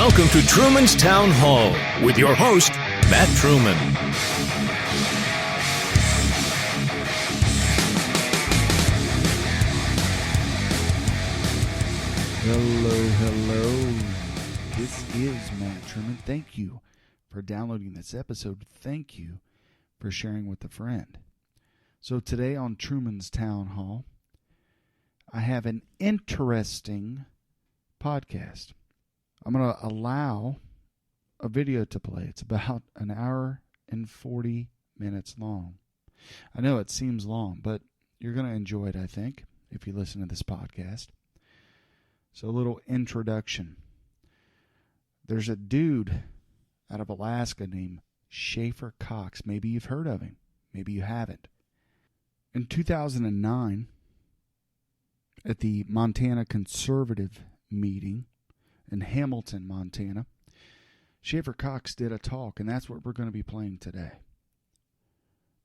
Welcome to Truman's Town Hall with your host, Matt Truman. Hello. This is Matt Truman. Thank you for downloading this episode. Thank you for sharing with a friend. So today on Truman's Town Hall, I have an interesting podcast. I'm going to allow a video to play. It's about an hour and 40 minutes long. I know it seems long, but you're going to enjoy it, I think, if you listen to this podcast. So a little introduction. There's a dude out of Alaska named Schaeffer Cox. Maybe you've heard of him. Maybe you haven't. In 2009, at the Montana Conservative meeting in Hamilton, Montana, Schaeffer Cox did a talk, and that's what we're going to be playing today.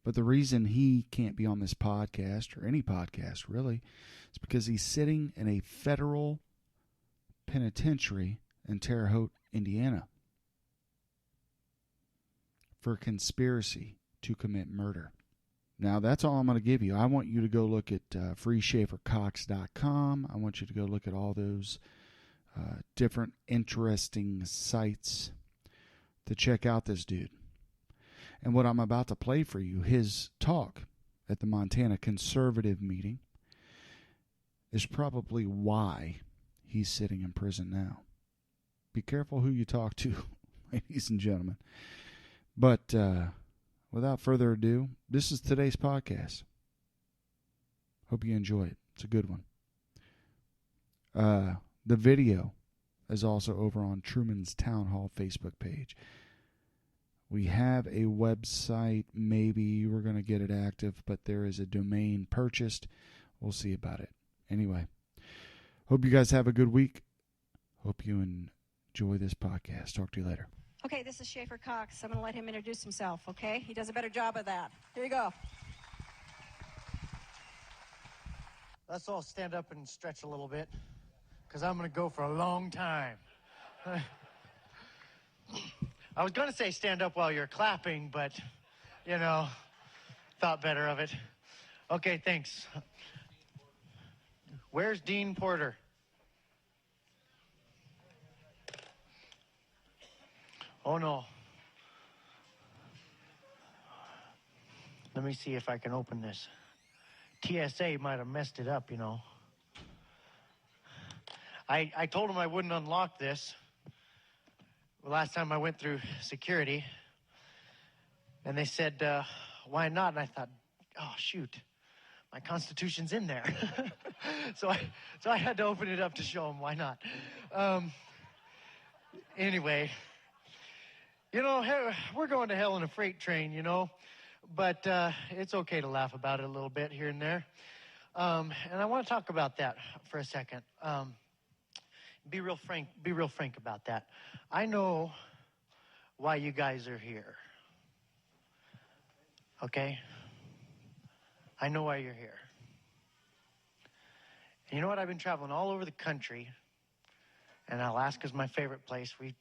But the reason he can't be on this podcast, or any podcast really, is because he's sitting in a federal penitentiary in Terre Haute, Indiana, for conspiracy to commit murder. Now, that's all I'm going to give you. I want you to go look at freeschaeffercox.com. I want you to go look at all those different interesting sites to check out this dude. And what I'm about to play for you, his talk at the Montana Conservative meeting, is probably why he's sitting in prison now. Be careful who you talk to, ladies and gentlemen. But without further ado, this is today's podcast. Hope you enjoy it. It's a good one. The video is also over on Truman's Town Hall Facebook page. We have a website. Maybe we're going to get it active, but there is a domain purchased. We'll see about it. Anyway, hope you guys have a good week. Hope you enjoy this podcast. Talk to you later. Okay, this is Schaeffer Cox. I'm going to let him introduce himself, okay? He does a better job of that. Here you go. Let's all stand up and stretch a little bit, because I'm going to go for a long time. I was going to say stand up while you're clapping, but, thought better of it. Okay, thanks. Where's Dean Porter? Oh, no. Let me see if I can open this. TSA might have messed it up, I told him I wouldn't unlock this the last time I went through security. And they said, why not? And I thought, oh, shoot, my Constitution's in there. So I had to open it up to show him why not. Anyway, we're going to hell in a freight train, but it's okay to laugh about it a little bit here and there. And I want to talk about that for a second. Be real frank about that. I know why you guys are here. Okay? I know why you're here. And you know what? I've been traveling all over the country, and Alaska's my favorite place. A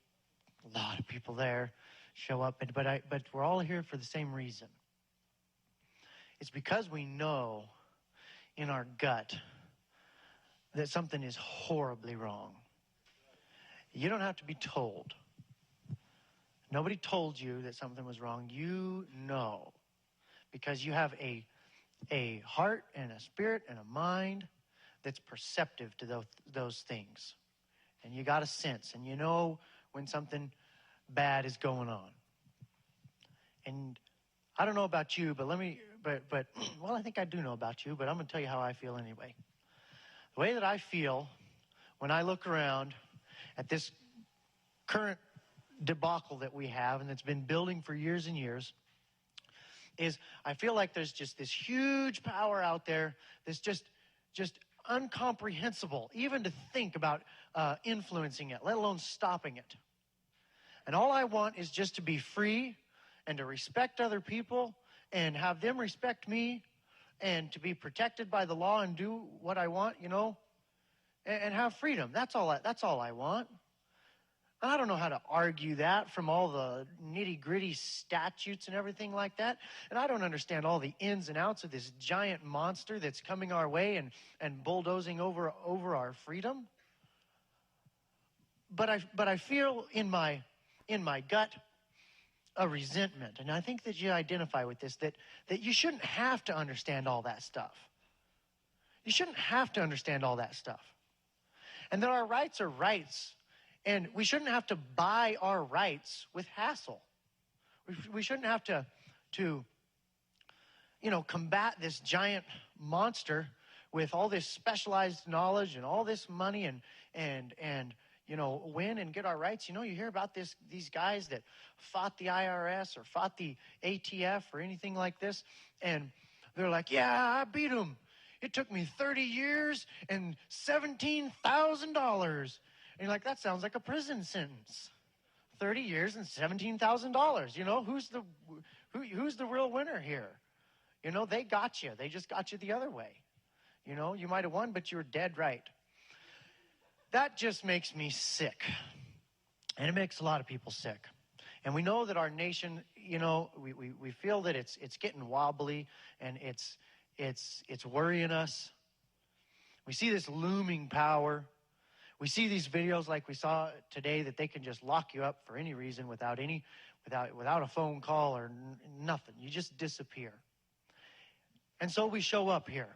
lot of people there show up, but we're all here for the same reason. It's because we know in our gut that something is horribly wrong. You don't have to be told. Nobody told you that something was wrong. You know, because you have a heart and a spirit and a mind that's perceptive to those things. And you got a sense, and you know when something bad is going on. And I don't know about you, but well, I think I do know about you, but I'm going to tell you how I feel anyway. The way that I feel when I look around at this current debacle that we have and that's been building for years and years is I feel like there's just this huge power out there that's just incomprehensible, even to think about influencing it, let alone stopping it. And all I want is just to be free and to respect other people and have them respect me and to be protected by the law and do what I want, and have freedom. That's all I want. And I don't know how to argue that from all the nitty-gritty statutes and everything like that. And I don't understand all the ins and outs of this giant monster that's coming our way and bulldozing over our freedom. But I feel in my gut a resentment. And I think that you identify with this, that you shouldn't have to understand all that stuff. You shouldn't have to understand all that stuff. And that our rights are rights. And we shouldn't have to buy our rights with hassle. We shouldn't have to combat this giant monster with all this specialized knowledge and all this money and win and get our rights. You hear about these guys that fought the IRS or fought the ATF or anything like this, and they're like, yeah, I beat them. It took me 30 years and $17,000. And you're like, that sounds like a prison sentence. 30 years and $17,000. Who's the real winner here? They got you. They just got you the other way. You might have won, but you were dead right. That just makes me sick. And it makes a lot of people sick. And we know that our nation, we feel that it's getting wobbly and it's worrying us. We see this looming power. We see these videos like we saw today that they can just lock you up for any reason without a phone call or nothing. You just disappear. And so we show up here.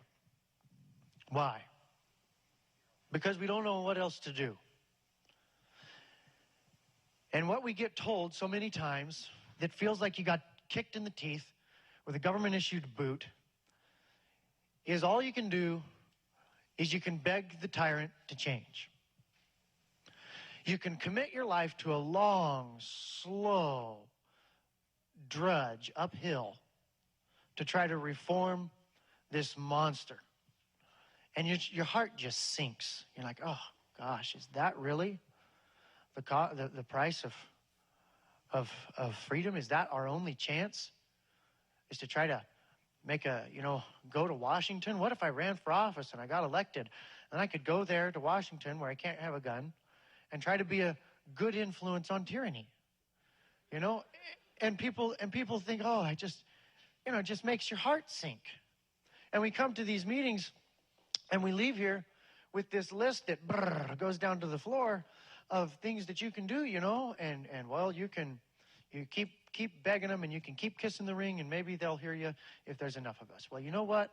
Why? Because we don't know what else to do. And what we get told so many times that feels like you got kicked in the teeth with a government-issued boot is all you can do is you can beg the tyrant to change. You can commit your life to a long, slow drudge uphill to try to reform this monster. And your heart just sinks. You're like, oh, gosh, is that really the price of freedom? Is that our only chance? Is to try to go to Washington? What if I ran for office and I got elected? And I could go there to Washington where I can't have a gun and try to be a good influence on tyranny. And people think, oh, it just makes your heart sink. And we come to these meetings and we leave here with this list that goes down to the floor of things that you can do, and well, you keep begging them and you can keep kissing the ring and maybe they'll hear you if there's enough of us. Well, you know what?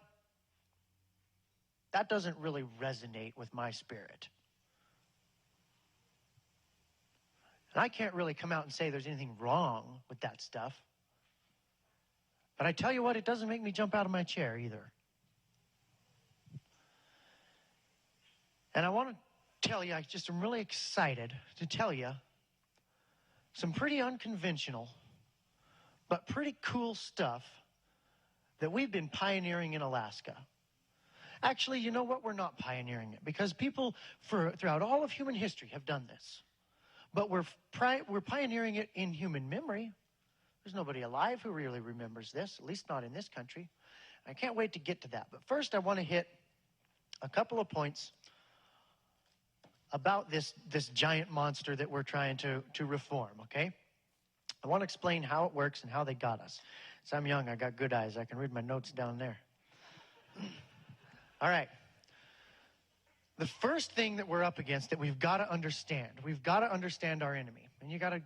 That doesn't really resonate with my spirit. And I can't really come out and say there's anything wrong with that stuff. But I tell you what, it doesn't make me jump out of my chair either. And I want to tell you, I'm really excited to tell you some pretty unconventional, but pretty cool stuff that we've been pioneering in Alaska. Actually, you know what? We're not pioneering it because people throughout all of human history have done this. But we're pioneering it in human memory. There's nobody alive who really remembers this, at least not in this country. I can't wait to get to that. But first, I want to hit a couple of points about this giant monster that we're trying to reform, okay? I want to explain how it works and how they got us. So I'm young, I got good eyes. I can read my notes down there. All right. The first thing that we're up against that we've got to understand our enemy. And you got to,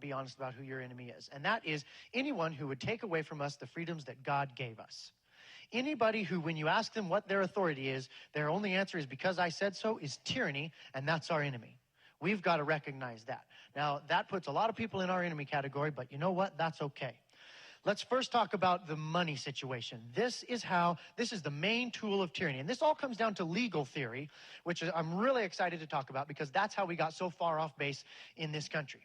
be honest about who your enemy is. And that is anyone who would take away from us the freedoms that God gave us. Anybody who, when you ask them what their authority is, their only answer is because I said so, is tyranny, and that's our enemy. We've got to recognize that. Now, that puts a lot of people in our enemy category, but you know what? That's okay. Let's first talk about the money situation. This is the main tool of tyranny. And this all comes down to legal theory, which I'm really excited to talk about because that's how we got so far off base in this country.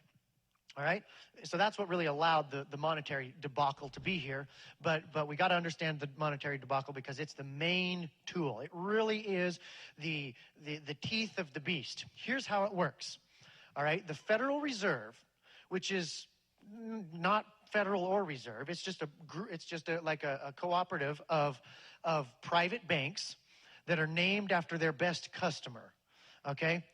All right? So that's what really allowed the monetary debacle to be here. But we got to understand the monetary debacle because it's the main tool. It really is the teeth of the beast. Here's how it works. All right? The Federal Reserve, which is not federal or reserve, it's just a cooperative of private banks that are named after their best customer. Okay?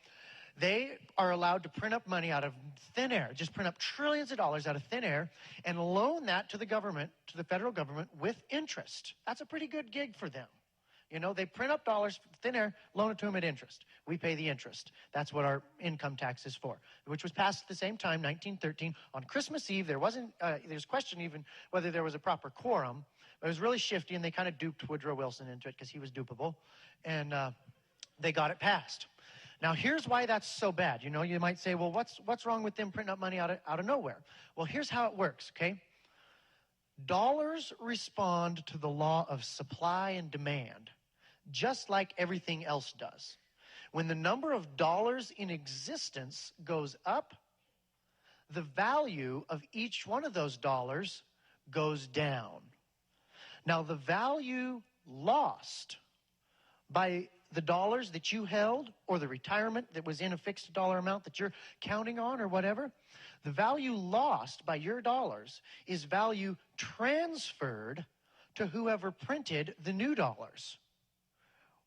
They are allowed to print up money out of thin air, just print up trillions of dollars out of thin air and loan that to the government, to the federal government, with interest. That's a pretty good gig for them. You know, they print up dollars, thin air, loan it to them at interest. We pay the interest. That's what our income tax is for, which was passed at the same time, 1913. On Christmas Eve, there's question even whether there was a proper quorum. But it was really shifty, and they kind of duped Woodrow Wilson into it because he was dupable. And they got it passed. Now, here's why that's so bad. You know, you might say, well, what's wrong with them printing up money out of nowhere? Well, here's how it works, okay? Dollars respond to the law of supply and demand, just like everything else does. When the number of dollars in existence goes up, the value of each one of those dollars goes down. Now, the value lost by the dollars that you held, or the retirement that was in a fixed dollar amount that you're counting on or whatever, the value lost by your dollars is value transferred to whoever printed the new dollars,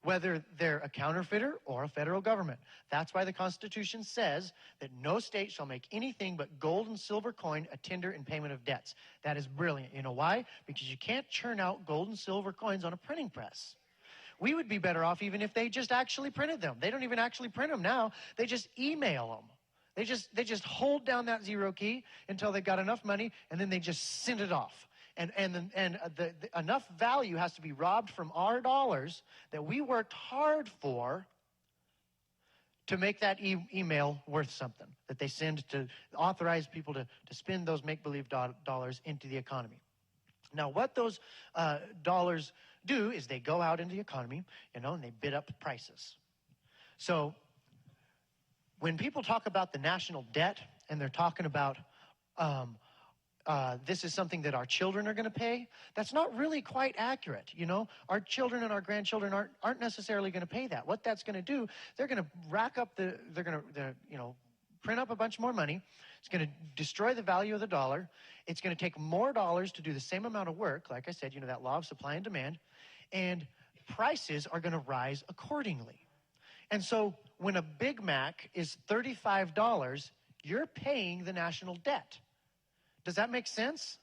whether they're a counterfeiter or a federal government. That's why the Constitution says that no state shall make anything but gold and silver coin a tender in payment of debts. That is brilliant. You know why? Because you can't churn out gold and silver coins on a printing press. We would be better off even if they just actually printed them. They don't even actually print them now. They just email them. They just hold down that zero key until they got enough money, and then they just send it off. And enough value has to be robbed from our dollars that we worked hard for to make that email worth something, that they send to authorize people to spend those make-believe dollars into the economy. Now, what those dollars do is they go out into the economy, you know, and they bid up prices. So when people talk about the national debt and they're talking about this is something that our children are going to pay, that's not really quite accurate. You know, our children and our grandchildren aren't necessarily going to pay that. What that's going to do, they're going to rack up print up a bunch more money. It's going to destroy the value of the dollar. It's going to take more dollars to do the same amount of work. Like I said, you know, that law of supply and demand. And prices are going to rise accordingly. And so when a Big Mac is $35, you're paying the national debt. Does that make sense?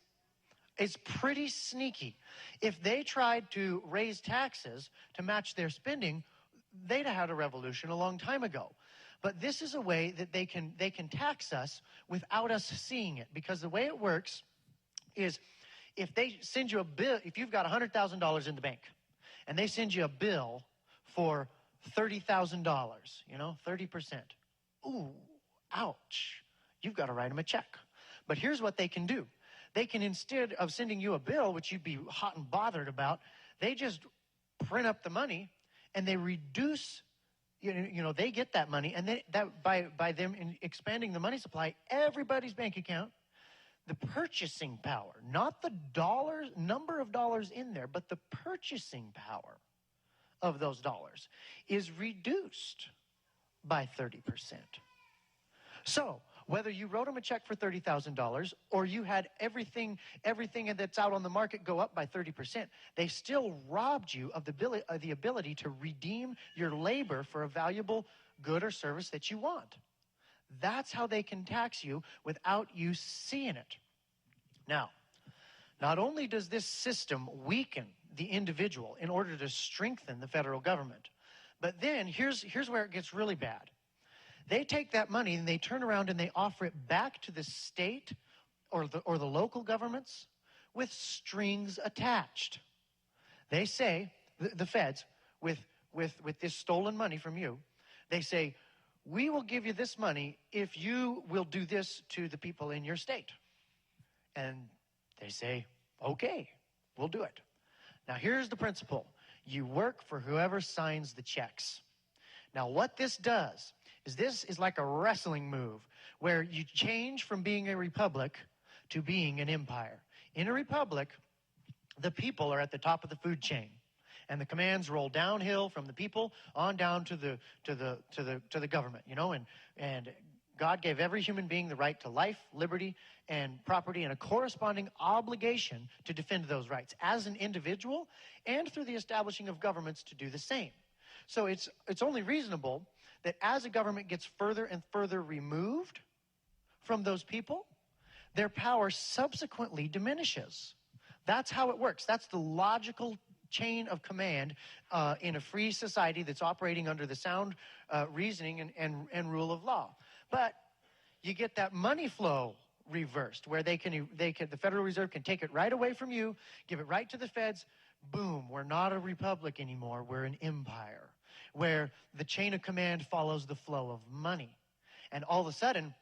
It's pretty sneaky. If they tried to raise taxes to match their spending, they'd have had a revolution a long time ago. But this is a way that they can tax us without us seeing it. Because the way it works is if they send you a bill, if you've got $100,000 in the bank, and they send you a bill for $30,000, you know, 30%. Ooh, ouch. You've got to write them a check. But here's what they can do. They can, instead of sending you a bill, which you'd be hot and bothered about, they just print up the money and they reduce, you know, they get that money, and by them expanding the money supply, everybody's bank account, the purchasing power, not the number of dollars in there, but the purchasing power of those dollars is reduced by 30%. So whether you wrote them a check for $30,000 or you had everything that's out on the market go up by 30%, they still robbed you of the ability to redeem your labor for a valuable good or service that you want. That's how they can tax you without you seeing it. Now, not only does this system weaken the individual in order to strengthen the federal government, but then here's where it gets really bad. They take that money and they turn around and they offer it back to the state or the local governments with strings attached. They say, the feds, with this stolen money from you, they say, we will give you this money if you will do this to the people in your state. And they say, okay, we'll do it. Now here's the principle. You work for whoever signs the checks. Now what this does is this is like a wrestling move where you change from being a republic to being an empire. In a republic, the people are at the top of the food chain, and the commands roll downhill from the people on down to the government, you know, and God gave every human being the right to life, liberty, and property, and a corresponding obligation to defend those rights as an individual and through the establishing of governments to do the same. So it's only reasonable that as a government gets further and further removed from those people, their power subsequently diminishes. That's how it works. That's the logical chain of command in a free society that's operating under the sound reasoning and rule of law. But you get that money flow reversed, where the Federal Reserve can take it right away from you, give it right to the feds. Boom, we're not a republic anymore. We're an empire, where the chain of command follows the flow of money. And all of a sudden,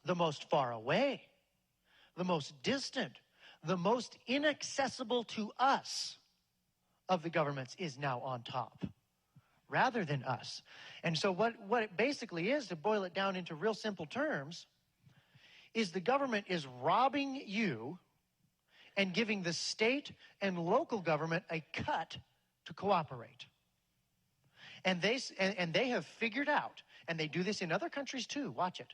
the most far away, the most distant, the most inaccessible to us of the governments is now on top, rather than us. And so what it basically is, to boil it down into real simple terms, is the government is robbing you and giving the state and local government a cut to cooperate. And they have figured out, and they do this in other countries too, watch it.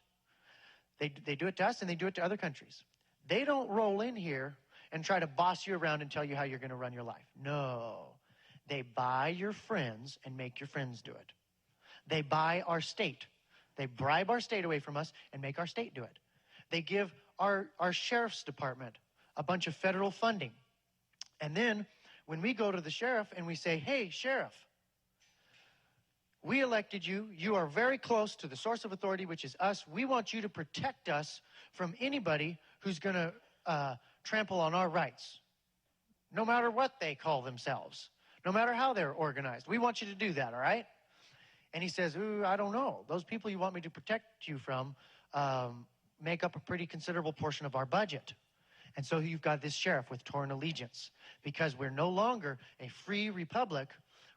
They do it to us and they do it to other countries. They don't roll in here and try to boss you around and tell you how you're going to run your life. No. They buy your friends and make your friends do it. They buy our state. They bribe our state away from us and make our state do it. They give our sheriff's department a bunch of federal funding. And then when we go to the sheriff and we say, hey, sheriff, we elected you. You are very close to the source of authority, which is us. We want you to protect us from anybody who's going to trample on our rights, no matter what they call themselves, no matter how they're organized. We want you to do that, all right? And he says, ooh, I don't know. Those people you want me to protect you from make up a pretty considerable portion of our budget. And so you've got this sheriff with torn allegiance, because we're no longer a free republic.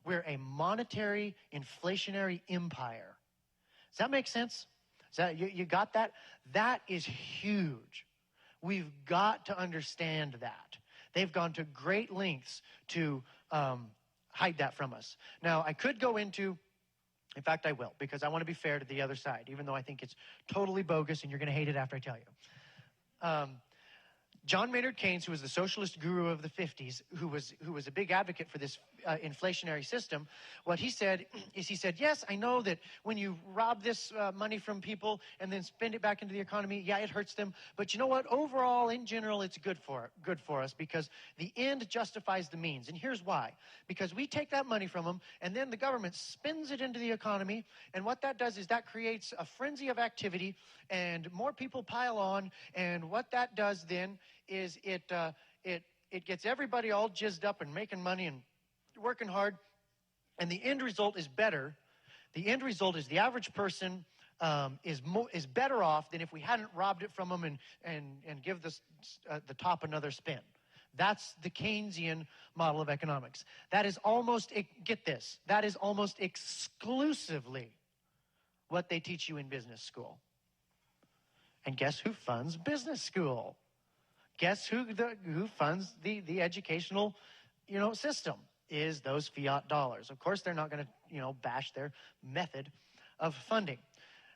We're a monetary, inflationary empire. Does that make sense? Is that, you got that? That is huge. We've got to understand that. They've gone to great lengths to hide that from us. Now, I could go into, in fact, I will, because I want to be fair to the other side, even though I think it's totally bogus and you're going to hate it after I tell you. John Maynard Keynes, who was the socialist guru of the 50s, who was a big advocate for this inflationary system, what he said is, yes, I know that when you rob this money from people and then spend it back into the economy, yeah, it hurts them. But you know what? Overall, in general, it's good for us, because the end justifies the means. And here's why. Because we take that money from them, and then the government spends it into the economy. And what that does is that creates a frenzy of activity, and more people pile on. And what that does then is it gets everybody all jizzed up and making money and working hard, and the end result is better. The end result is the average person is better off than if we hadn't robbed it from them and give the top another spin. That's the Keynesian model of economics. That is almost, get this, that is almost exclusively what they teach you in business school. And guess who funds business school? Guess who funds the educational, system? Is those fiat dollars. Of course, they're not going to, bash their method of funding.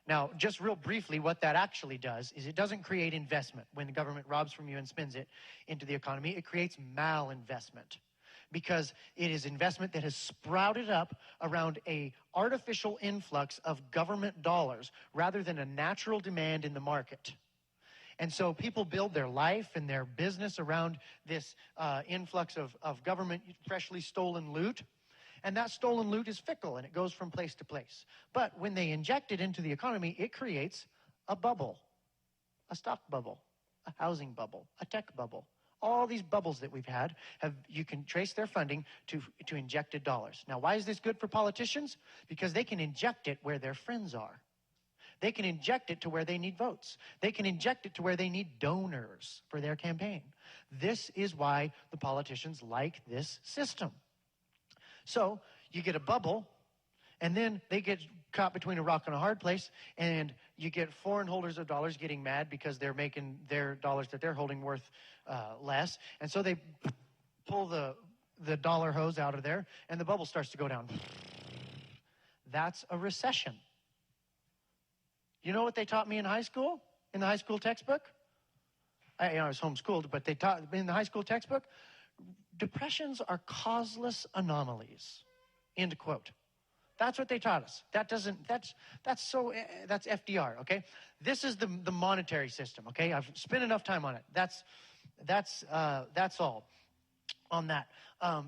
Now, just real briefly, what that actually does is it doesn't create investment. When the government robs from you and spends it into the economy, it creates malinvestment, because it is investment that has sprouted up around a artificial influx of government dollars rather than a natural demand in the market. And so people build their life and their business around this influx of government freshly stolen loot. And that stolen loot is fickle, and it goes from place to place. But when they inject it into the economy, it creates a bubble, a stock bubble, a housing bubble, a tech bubble. All these bubbles that we've had, you can trace their funding to injected dollars. Now, why is this good for politicians? Because they can inject it where their friends are. They can inject it to where they need votes. They can inject it to where they need donors for their campaign. This is why the politicians like this system. So you get a bubble, and then they get caught between a rock and a hard place, and you get foreign holders of dollars getting mad because they're making their dollars that they're holding worth less. And so they pull the dollar hose out of there, and the bubble starts to go down. That's a recession. You know what they taught me in high school, in the high school textbook? I was homeschooled, but they taught in the high school textbook, depressions are causeless anomalies, end quote. That's what they taught us. That's FDR, okay? This is the monetary system, okay? I've spent enough time on it. That's all on that.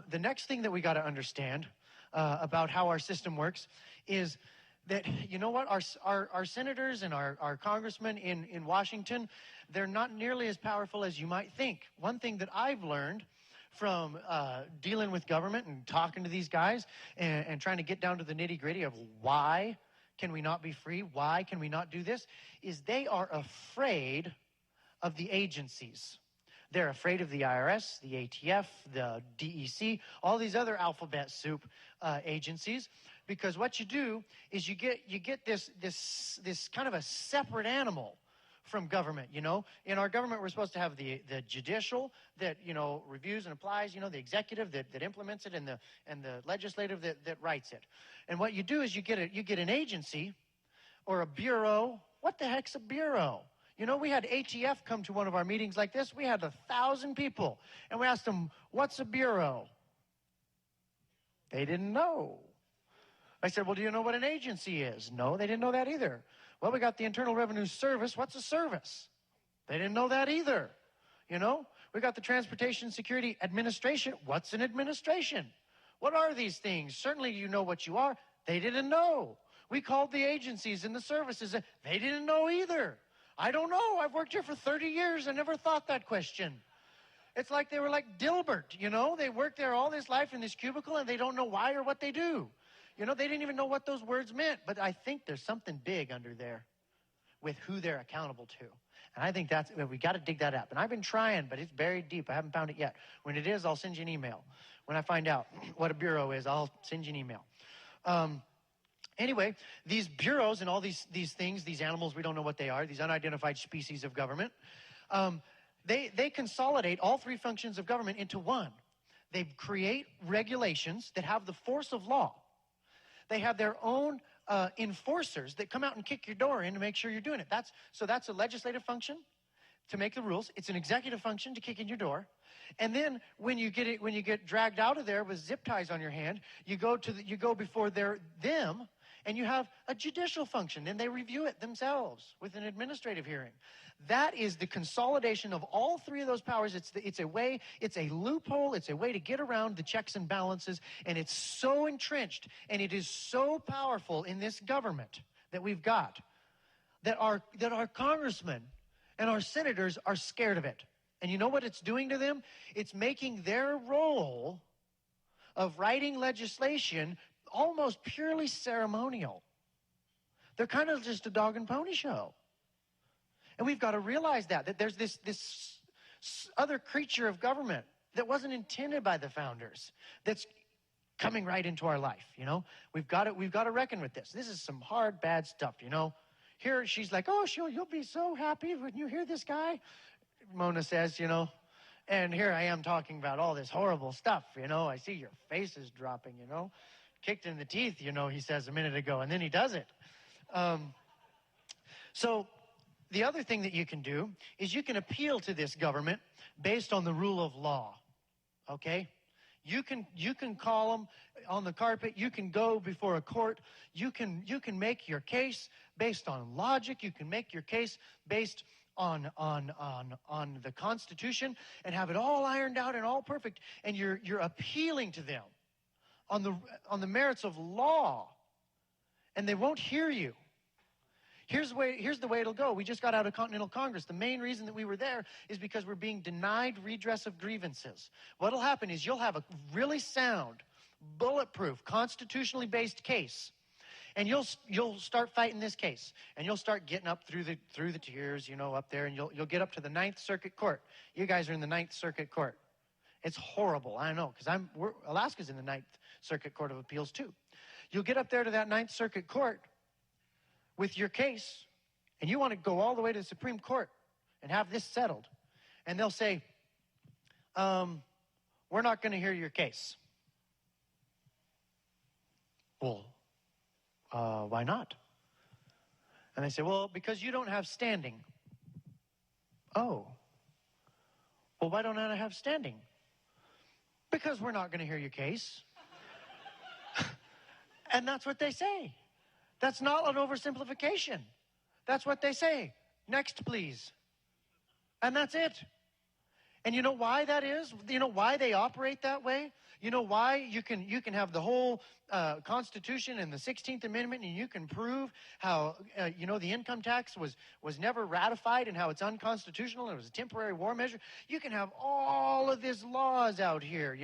The next thing that we got to understand about how our system works is that, you know what, our senators and our congressmen in Washington, they're not nearly as powerful as you might think. One thing that I've learned from dealing with government and talking to these guys and trying to get down to the nitty-gritty of why can we not be free, why can we not do this, is they are afraid of the agencies. They're afraid of the IRS, the ATF, the DEC, all these other alphabet soup agencies, because what you do is you get this kind of a separate animal from government, you know. In our government, we're supposed to have the judicial that, you know, reviews and applies, you know, the executive that implements it, and the legislative that writes it. And what you do is you get an agency or a bureau. What the heck's a bureau? You know, we had ATF come to one of our meetings like this. We had 1,000 people, and we asked them, what's a bureau? They didn't know. I said, well, do you know what an agency is? No, they didn't know that either. Well, we got the Internal Revenue Service. What's a service? They didn't know that either. You know, we got the Transportation Security Administration. What's an administration? What are these things? Certainly you know what you are. They didn't know. We called the agencies and the services. They didn't know either. I don't know. I've worked here for 30 years. I never thought that question. It's like they were like Dilbert, you know. They worked there all this life in this cubicle, and they don't know why or what they do. You know, they didn't even know what those words meant. But I think there's something big under there with who they're accountable to. And I think we got to dig that up. And I've been trying, but it's buried deep. I haven't found it yet. When it is, I'll send you an email. When I find out what a bureau is, I'll send you an email. Anyway, these bureaus and all these things, these animals, we don't know what they are, these unidentified species of government, they consolidate all three functions of government into one. They create regulations that have the force of law. They have their own enforcers that come out and kick your door in to make sure you're doing it. That's a legislative function to make the rules. It's an executive function to kick in your door. And then when you get dragged out of there with zip ties on your hand, you go before them. And you have a judicial function, and they review it themselves with an administrative hearing. That is the consolidation of all three of those powers. It's a loophole, it's a way to get around the checks and balances, and it's so entrenched, and it is so powerful in this government that we've got, that our congressmen and our senators are scared of it. And you know what it's doing to them? It's making their role of writing legislation almost purely ceremonial. They're kind of just a dog and pony show. And we've got to realize that there's this other creature of government that wasn't intended by the founders that's coming right into our life, you know. We've got to reckon with this. This is some hard, bad stuff, you know. Here she's like, oh, you'll be so happy when you hear this guy, Mona says, you know. And here I am talking about all this horrible stuff, you know. I see your face is dropping, you know. Kicked in the teeth, you know, he says a minute ago, and then he does it. So the other thing that you can do is you can appeal to this government based on the rule of law, okay? You can call them on the carpet. You can go before a court. You can make your case based on logic. You can make your case based on the Constitution and have it all ironed out and all perfect. And you're appealing to them on the merits of law, and they won't hear you. Here's the way it'll go. We just got out of Continental Congress. The main reason that we were there is because we're being denied redress of grievances. What'll happen is you'll have a really sound, bulletproof, constitutionally based case, and you'll start fighting this case, and you'll start getting up through the tiers, you know, up there, and you'll get up to the Ninth Circuit Court. You guys are in the Ninth Circuit Court. It's horrible, I know, because Alaska's in the Ninth Circuit Court of Appeals too. You'll get up there to that Ninth Circuit Court with your case, and you want to go all the way to the Supreme Court and have this settled. And they'll say, we're not going to hear your case. Well, why not? And they say, well, because you don't have standing. Oh. Well, why don't I have standing? Because we're not going to hear your case. And that's what they say. That's not an oversimplification. That's what they say. Next, please. And that's it. And you know why that is? You know why they operate that way? You know why you can have the whole Constitution and the 16th Amendment, and you can prove how the income tax was never ratified and how it's unconstitutional and it was a temporary war measure. You can have all of these laws out here,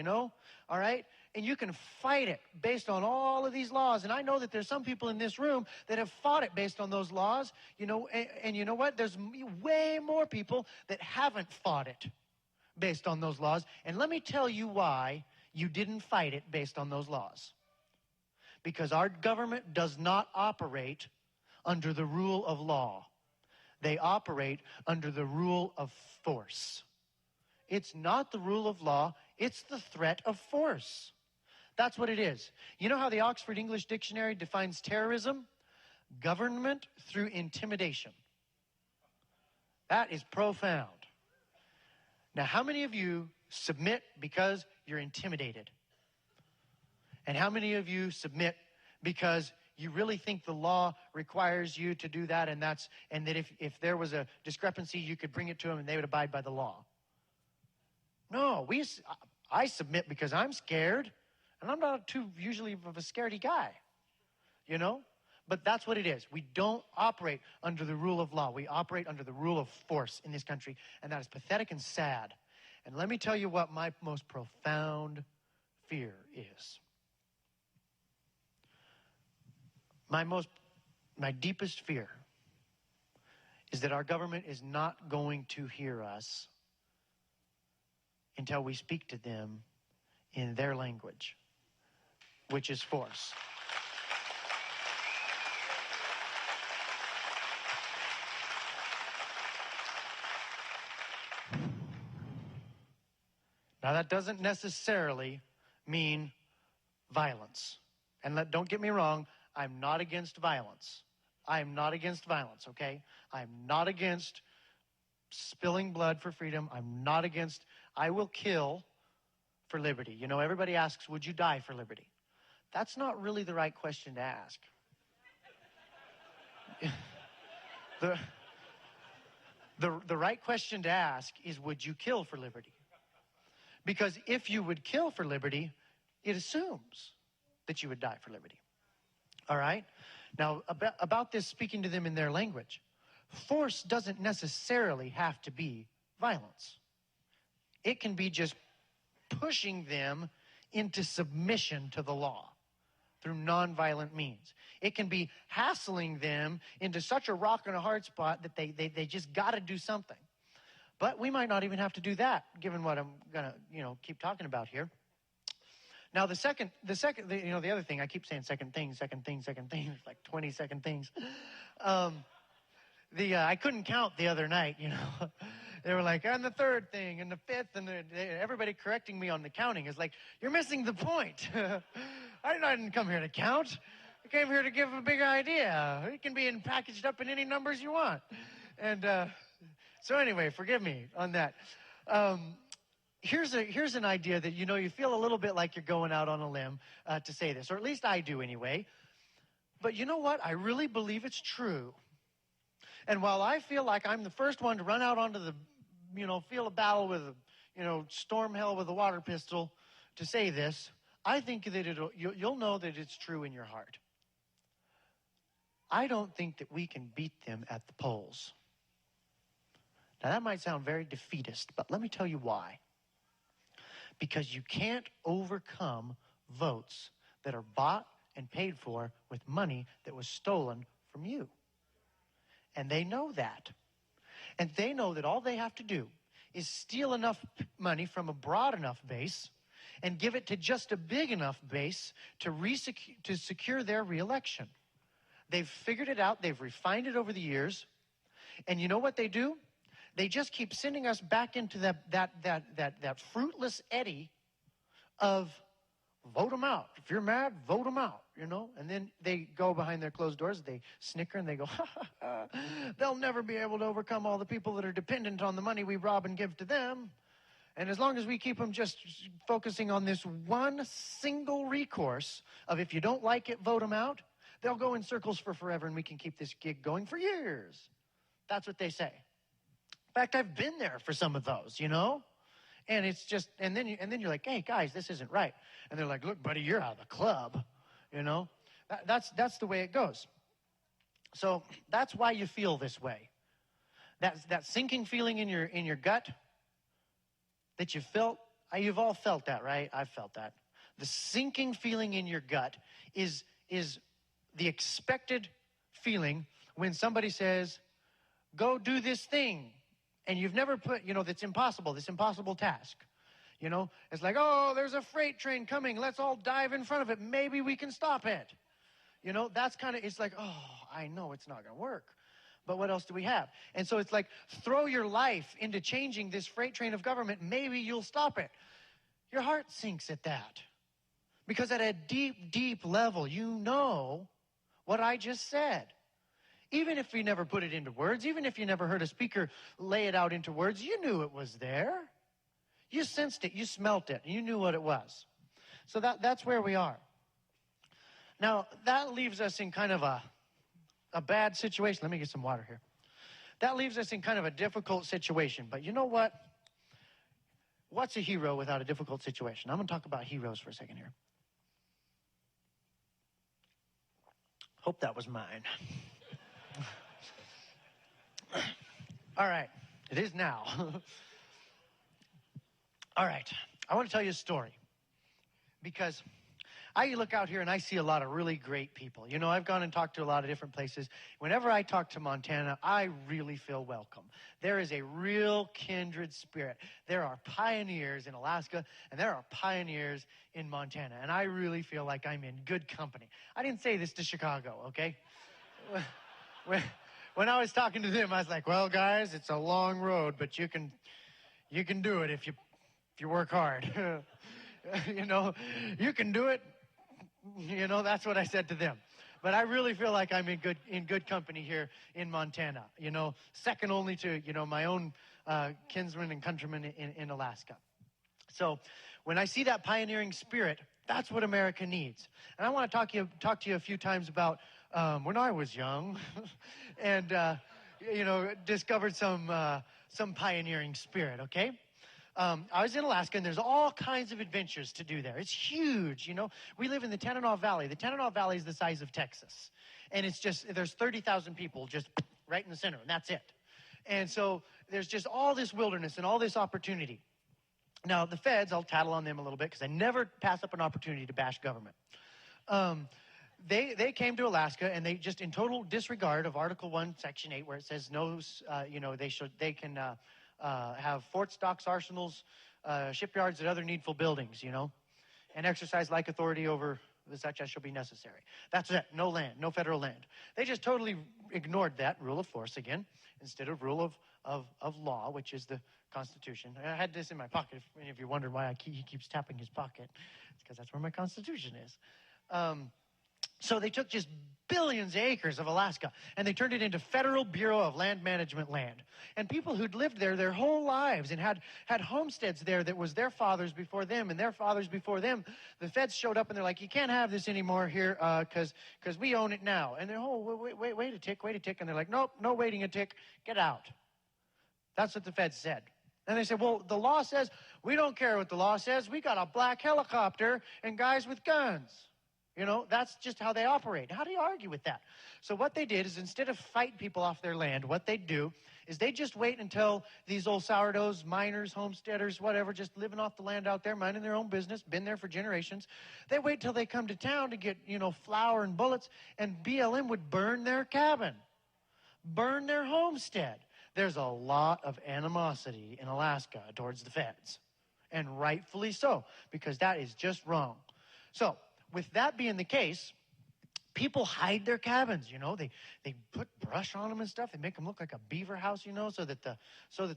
all right? And you can fight it based on all of these laws. And I know that there's some people in this room that have fought it based on those laws, and you know what? There's way more people that haven't fought it based on those laws. And let me tell you why you didn't fight it based on those laws. Because our government does not operate under the rule of law. They operate under the rule of force. It's not the rule of law, it's the threat of force. That's what it is. You know how the Oxford English Dictionary defines terrorism? Government through intimidation. That is profound. Now, how many of you submit because you're intimidated? And how many of you submit because you really think the law requires you to do that, and that if there was a discrepancy, you could bring it to them and they would abide by the law? No, I submit because I'm scared, and I'm not too usually of a scaredy guy, But that's what it is. We don't operate under the rule of law. We operate under the rule of force in this country, and that is pathetic and sad. And let me tell you what my most profound fear is. My deepest fear is that our government is not going to hear us until we speak to them in their language, which is force. Now, that doesn't necessarily mean violence. And don't get me wrong, I'm not against violence. I am not against violence, okay? I'm not against spilling blood for freedom. I will kill for liberty. Everybody asks, would you die for liberty? That's not really the right question to ask. The right question to ask is, would you kill for liberty? Because if you would kill for liberty, it assumes that you would die for liberty. All right? Now, about this speaking to them in their language, force doesn't necessarily have to be violence. It can be just pushing them into submission to the law through nonviolent means. It can be hassling them into such a rock and a hard spot that they just got to do something. But we might not even have to do that, given what I'm going to, keep talking about here. Now, the other thing, I keep saying second thing, like 20 second things. I couldn't count the other night, They were like, and the third thing, and the fifth, and everybody correcting me on the counting is like, you're missing the point. I didn't come here to count. I came here to give a big idea. It can be packaged up in any numbers you want. And so anyway, forgive me on that. Here's an idea that, you feel a little bit like you're going out on a limb to say this, or at least I do anyway. But you know what? I really believe it's true. And while I feel like I'm the first one to run out onto the, field of battle with, storm hell with a water pistol to say this, I think that you'll know that it's true in your heart. I don't think that we can beat them at the polls. Now, that might sound very defeatist, but let me tell you why. Because you can't overcome votes that are bought and paid for with money that was stolen from you. And they know that. And they know that all they have to do is steal enough money from a broad enough base and give it to just a big enough base to secure their reelection. They've figured it out. They've refined it over the years. And you know what they do? They just keep sending us back into that fruitless eddy of vote them out. If you're mad, vote them out, And then they go behind their closed doors, they snicker, and they go, they'll never be able to overcome all the people that are dependent on the money we rob and give to them. And as long as we keep them just focusing on this one single recourse of if you don't like it, vote them out, they'll go in circles for forever and we can keep this gig going for years. That's what they say. In fact, I've been there for some of those, And it's just, and then you're like, hey, guys, this isn't right. And they're like, look, buddy, you're out of the club, That's the way it goes. So that's why you feel this way. That sinking feeling in your gut that you felt, you've all felt that, right? I've felt that. The sinking feeling in your gut is the expected feeling when somebody says, go do this thing. And you've never put, that's impossible, this impossible task. It's like, oh, there's a freight train coming. Let's all dive in front of it. Maybe we can stop it. That's kind of, it's like, oh, I know it's not going to work. But what else do we have? And so it's like, throw your life into changing this freight train of government. Maybe you'll stop it. Your heart sinks at that. Because at a deep, deep level, you know what I just said. Even if you never put it into words, even if you never heard a speaker lay it out into words, you knew it was there. You sensed it, you smelt it, you knew what it was. So that's where we are. Now, that leaves us in kind of a bad situation. Let me get some water here. That leaves us in kind of a difficult situation. But you know what? What's a hero without a difficult situation? I'm going to talk about heroes for a second here. Hope that was mine. All right. It is now. All right. I want to tell you a story. Because I look out here and I see a lot of really great people. I've gone and talked to a lot of different places. Whenever I talk to Montana, I really feel welcome. There is a real kindred spirit. There are pioneers in Alaska, and there are pioneers in Montana. And I really feel like I'm in good company. I didn't say this to Chicago, okay? When I was talking to them, I was like, well, guys, it's a long road, but you can do it if you work hard. You can do it. That's what I said to them. But I really feel like I'm in good company here in Montana. Second only to, my own kinsmen and countrymen in Alaska. So when I see that pioneering spirit, that's what America needs. And I want to talk to you a few times about when I was young and, discovered some pioneering spirit, okay? I was in Alaska, and there's all kinds of adventures to do there. It's huge, We live in the Tanana Valley. The Tanana Valley is the size of Texas. And it's just, there's 30,000 people just right in the center, and that's it. And so there's just all this wilderness and all this opportunity. Now, the feds, I'll tattle on them a little bit because I never pass up an opportunity to bash government. They came to Alaska, and they just, in total disregard of Article 1, Section 8, where it says no, they can have forts, docks, arsenals, shipyards, and other needful buildings, and exercise like authority over the such as shall be necessary. That's it. No land, no federal land. They just totally ignored that rule of force again, instead of rule of law, which is the Constitution. I had this in my pocket. If any of you wondered why he keeps tapping his pocket, it's because that's where my Constitution is. So they took just billions of acres of Alaska, and they turned it into Federal Bureau of Land Management land. And people who'd lived there their whole lives and had homesteads there that was their fathers before them and their fathers before them, the feds showed up, and they're like, you can't have this anymore here because we own it now. And they're, oh, wait a tick. And they're like, nope, no waiting a tick. Get out. That's what the feds said. And they said, well, the law says, we don't care what the law says. We got a black helicopter and guys with guns. That's just how they operate. How do you argue with that? So what they did is, instead of fighting people off their land, what they'd do is they just wait until these old sourdoughs, miners, homesteaders, whatever, just living off the land out there, minding their own business, been there for generations. They wait till they come to town to get, flour and bullets, and BLM would burn their cabin, burn their homestead. There's a lot of animosity in Alaska towards the feds, and rightfully so, because that is just wrong. So, with that being the case, people hide their cabins, They put brush on them and stuff. They make them look like a beaver house, so that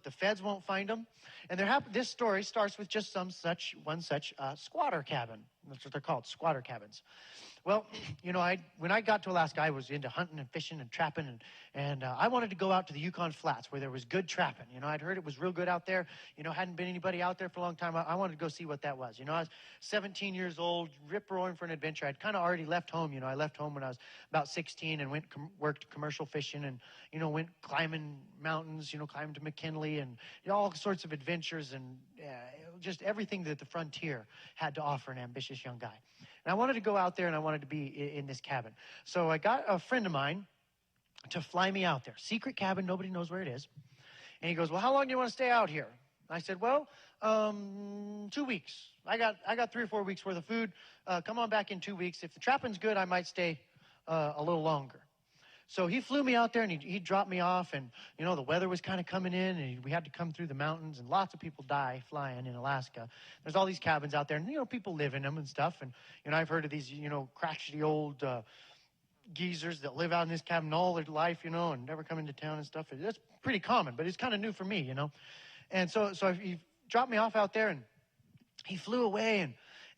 the feds won't find them. And this story starts with just one such squatter cabin. That's what they're called, squatter cabins. Well, when I got to Alaska, I was into hunting and fishing and trapping, and I wanted to go out to the Yukon Flats where there was good trapping. I'd heard it was real good out there. Hadn't been anybody out there for a long time. I wanted to go see what that was. I was 17 years old, rip-roaring for an adventure. I'd kind of already left home. I left home when I was about 16 and worked commercial fishing and, went climbing mountains, climbed to McKinley and all sorts of adventures and just everything that the frontier had to offer an ambitious young guy. And I wanted to go out there, and I wanted to be in this cabin. So I got a friend of mine to fly me out there. Secret cabin, nobody knows where it is. And he goes, well, how long do you want to stay out here? I said, well, 2 weeks. I got 3 or 4 weeks worth of food. Come on back in 2 weeks. If the trapping's good, I might stay a little longer. So he flew me out there, and he dropped me off, and, the weather was kind of coming in, and we had to come through the mountains, and lots of people die flying in Alaska. There's all these cabins out there, and, people live in them and stuff, and, I've heard of these, crotchety old geezers that live out in this cabin all their life, and never come into town and stuff. That's pretty common, but it's kind of new for me, And so he dropped me off out there, and he flew away,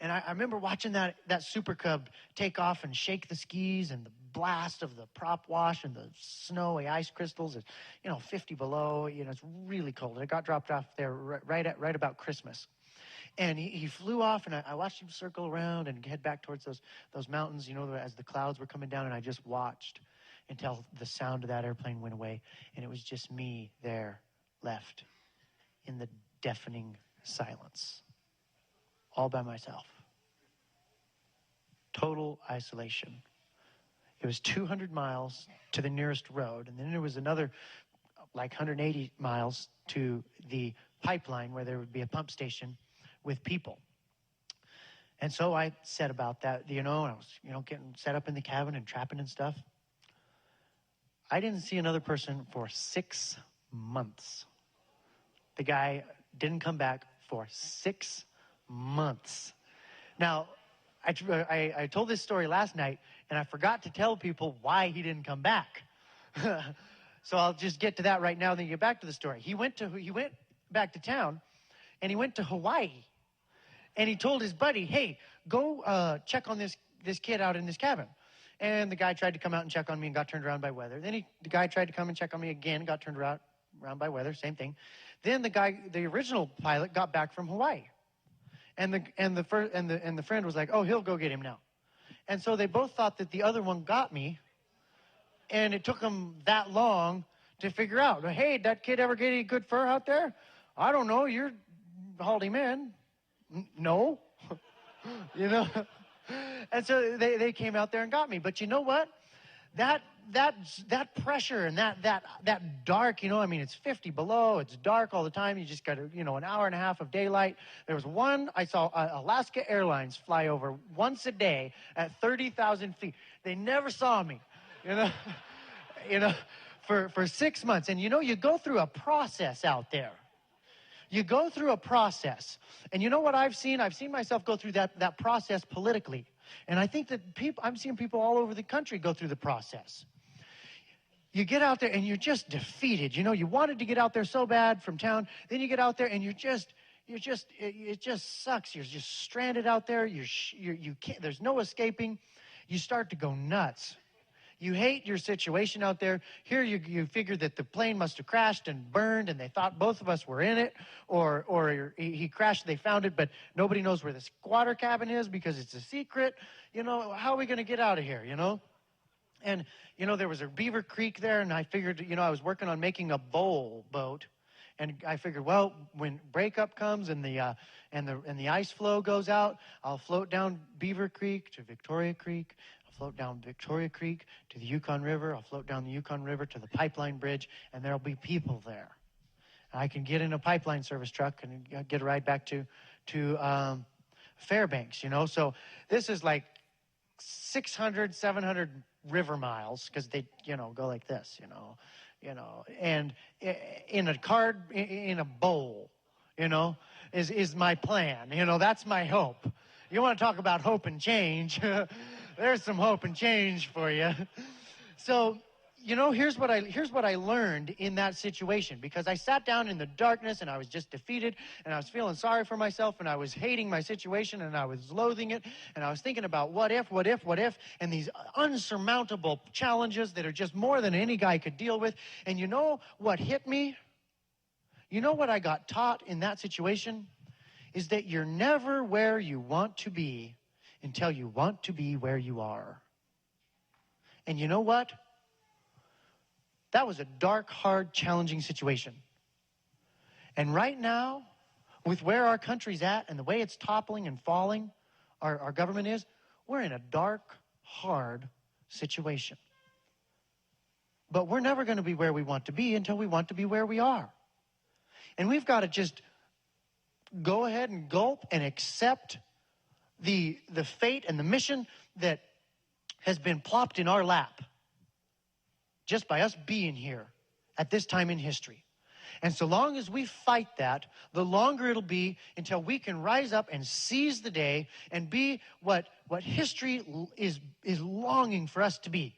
and I remember watching that Super Cub take off and shake the skis and the blast of the prop wash and the snowy ice crystals. It's 50 below. It's really cold. I got dropped off there right about Christmas, and he flew off, and I watched him circle around and head back towards those mountains. As the clouds were coming down, and I just watched until the sound of that airplane went away, and it was just me there left in the deafening silence, all by myself. Total isolation. It was 200 miles to the nearest road, and then there was another 180 miles to the pipeline where there would be a pump station with people. And so I set about that, and I was, getting set up in the cabin and trapping and stuff. I didn't see another person for 6 months. The guy didn't come back for 6 months. Now, I told this story last night, and I forgot to tell people why he didn't come back. So I'll just get to that right now, then get back to the story. He went back to town, and he went to Hawaii. And he told his buddy, hey, go check on this kid out in this cabin. And the guy tried to come out and check on me and got turned around by weather. Then the guy tried to come and check on me again, got turned around by weather, same thing. Then the original pilot got back from Hawaii. And the friend was like, oh, he'll go get him now. And so they both thought that the other one got me, and it took them that long to figure out, hey, did that kid ever get any good fur out there? I don't know. You hauled him in. No. And so they came out there and got me. But you know what? That pressure and that dark, it's 50 below, it's dark all the time. You just got an hour and a half of daylight. There was I saw Alaska Airlines fly over once a day at 30,000 feet. They never saw me, for 6 months. And you go through a process out there. You go through a process. And you know what I've seen? I've seen myself go through that process politically. And I think that I'm seeing people all over the country go through the process. You get out there and you're just defeated. You wanted to get out there so bad from town. Then you get out there and it just sucks. You're just stranded out there. You can't, there's no escaping. You start to go nuts. You hate your situation out there. Here you figure that the plane must have crashed and burned, and they thought both of us were in it, or he crashed, they found it, but nobody knows where the squatter cabin is because it's a secret. How are we going to get out of here, And, there was a Beaver Creek there, and I figured, I was working on making a bowl boat, and I figured, well, when breakup comes and the ice flow goes out, I'll float down Beaver Creek to Victoria Creek. Float down Victoria Creek to the Yukon River. I'll float down the Yukon River to the pipeline bridge, and there'll be people there. And I can get in a pipeline service truck and get a ride back to Fairbanks, So this is like 600, 700 river miles because they, go like this, and in a card, in a bowl, is my plan. That's my hope. You want to talk about hope and change. There's some hope and change for you. So, here's what I learned in that situation, because I sat down in the darkness and I was just defeated and I was feeling sorry for myself and I was hating my situation and I was loathing it and I was thinking about what if, and these unsurmountable challenges that are just more than any guy could deal with. And you know what hit me? You know what I got taught in that situation? Is that you're never where you want to be until you want to be where you are. And you know what? That was a dark, hard, challenging situation. And right now, with where our country's at and the way it's toppling and falling, our government is, we're in a dark, hard situation. But we're never going to be where we want to be until we want to be where we are. And we've got to just go ahead and gulp and accept the fate and the mission that has been plopped in our lap just by us being here at this time in history. And so long as we fight that, the longer it'll be until we can rise up and seize the day and be what history is longing for us to be.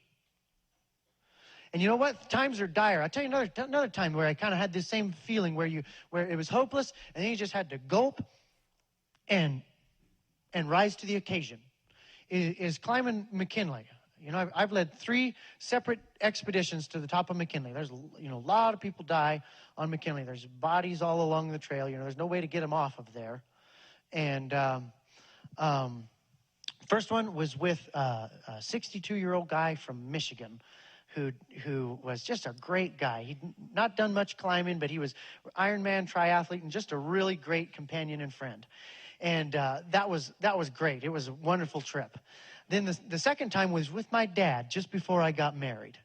And you know what? Times are dire. I'll tell you another time where I kind of had this same feeling where it was hopeless, and then you just had to gulp and rise to the occasion. Is climbing McKinley. You know, I've led 3 separate expeditions to the top of McKinley. There's, a lot of people die on McKinley. There's bodies all along the trail. There's no way to get them off of there. And first one was with a 62-year-old guy from Michigan who was just a great guy. He'd not done much climbing, but he was Ironman triathlete and just a really great companion and friend. And that was great. It was a wonderful trip. Then the second time was with my dad just before I got married.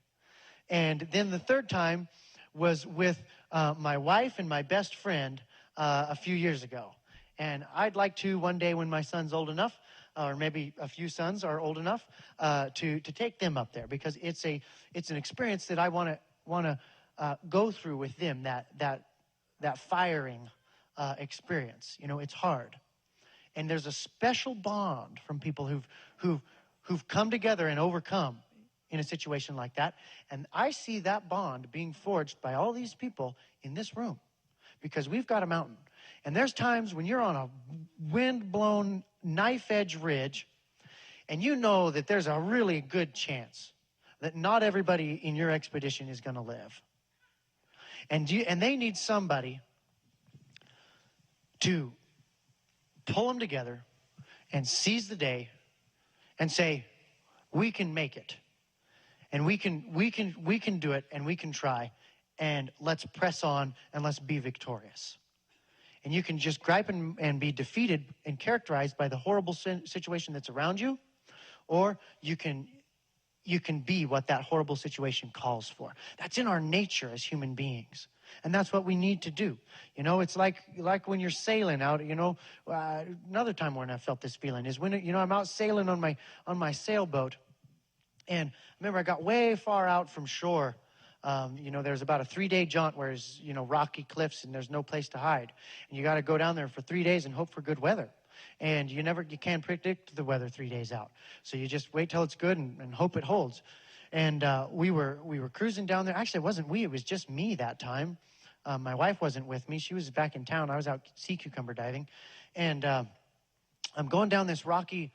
And then the third time was with my wife and my best friend a few years ago. And I'd like to one day when my son's old enough, or maybe a few sons are old enough, to take them up there, because it's an experience that I want to go through with them, that firing experience. It's hard. And there's a special bond from people who've come together and overcome in a situation like that. And I see that bond being forged by all these people in this room, because we've got a mountain. And there's times when you're on a wind-blown knife-edge ridge, and you know that there's a really good chance that not everybody in your expedition is going to live. And they need somebody to pull them together and seize the day and say, we can make it. And we can do it, and we can try, and let's press on and let's be victorious. And you can just gripe and be defeated and characterized by the horrible situation that's around you, or you can be what that horrible situation calls for. That's in our nature as human beings. And that's what we need to do. It's like when you're sailing out, another time when I felt this feeling is when, I'm out sailing on my sailboat. And I remember I got way far out from shore. There's about a 3-day jaunt where there's, rocky cliffs and there's no place to hide. And you got to go down there for 3 days and hope for good weather. And you can't predict the weather 3 days out. So you just wait till it's good and hope it holds. And we were cruising down there. Actually, it wasn't we. It was just me that time. My wife wasn't with me. She was back in town. I was out sea cucumber diving. And I'm going down this rocky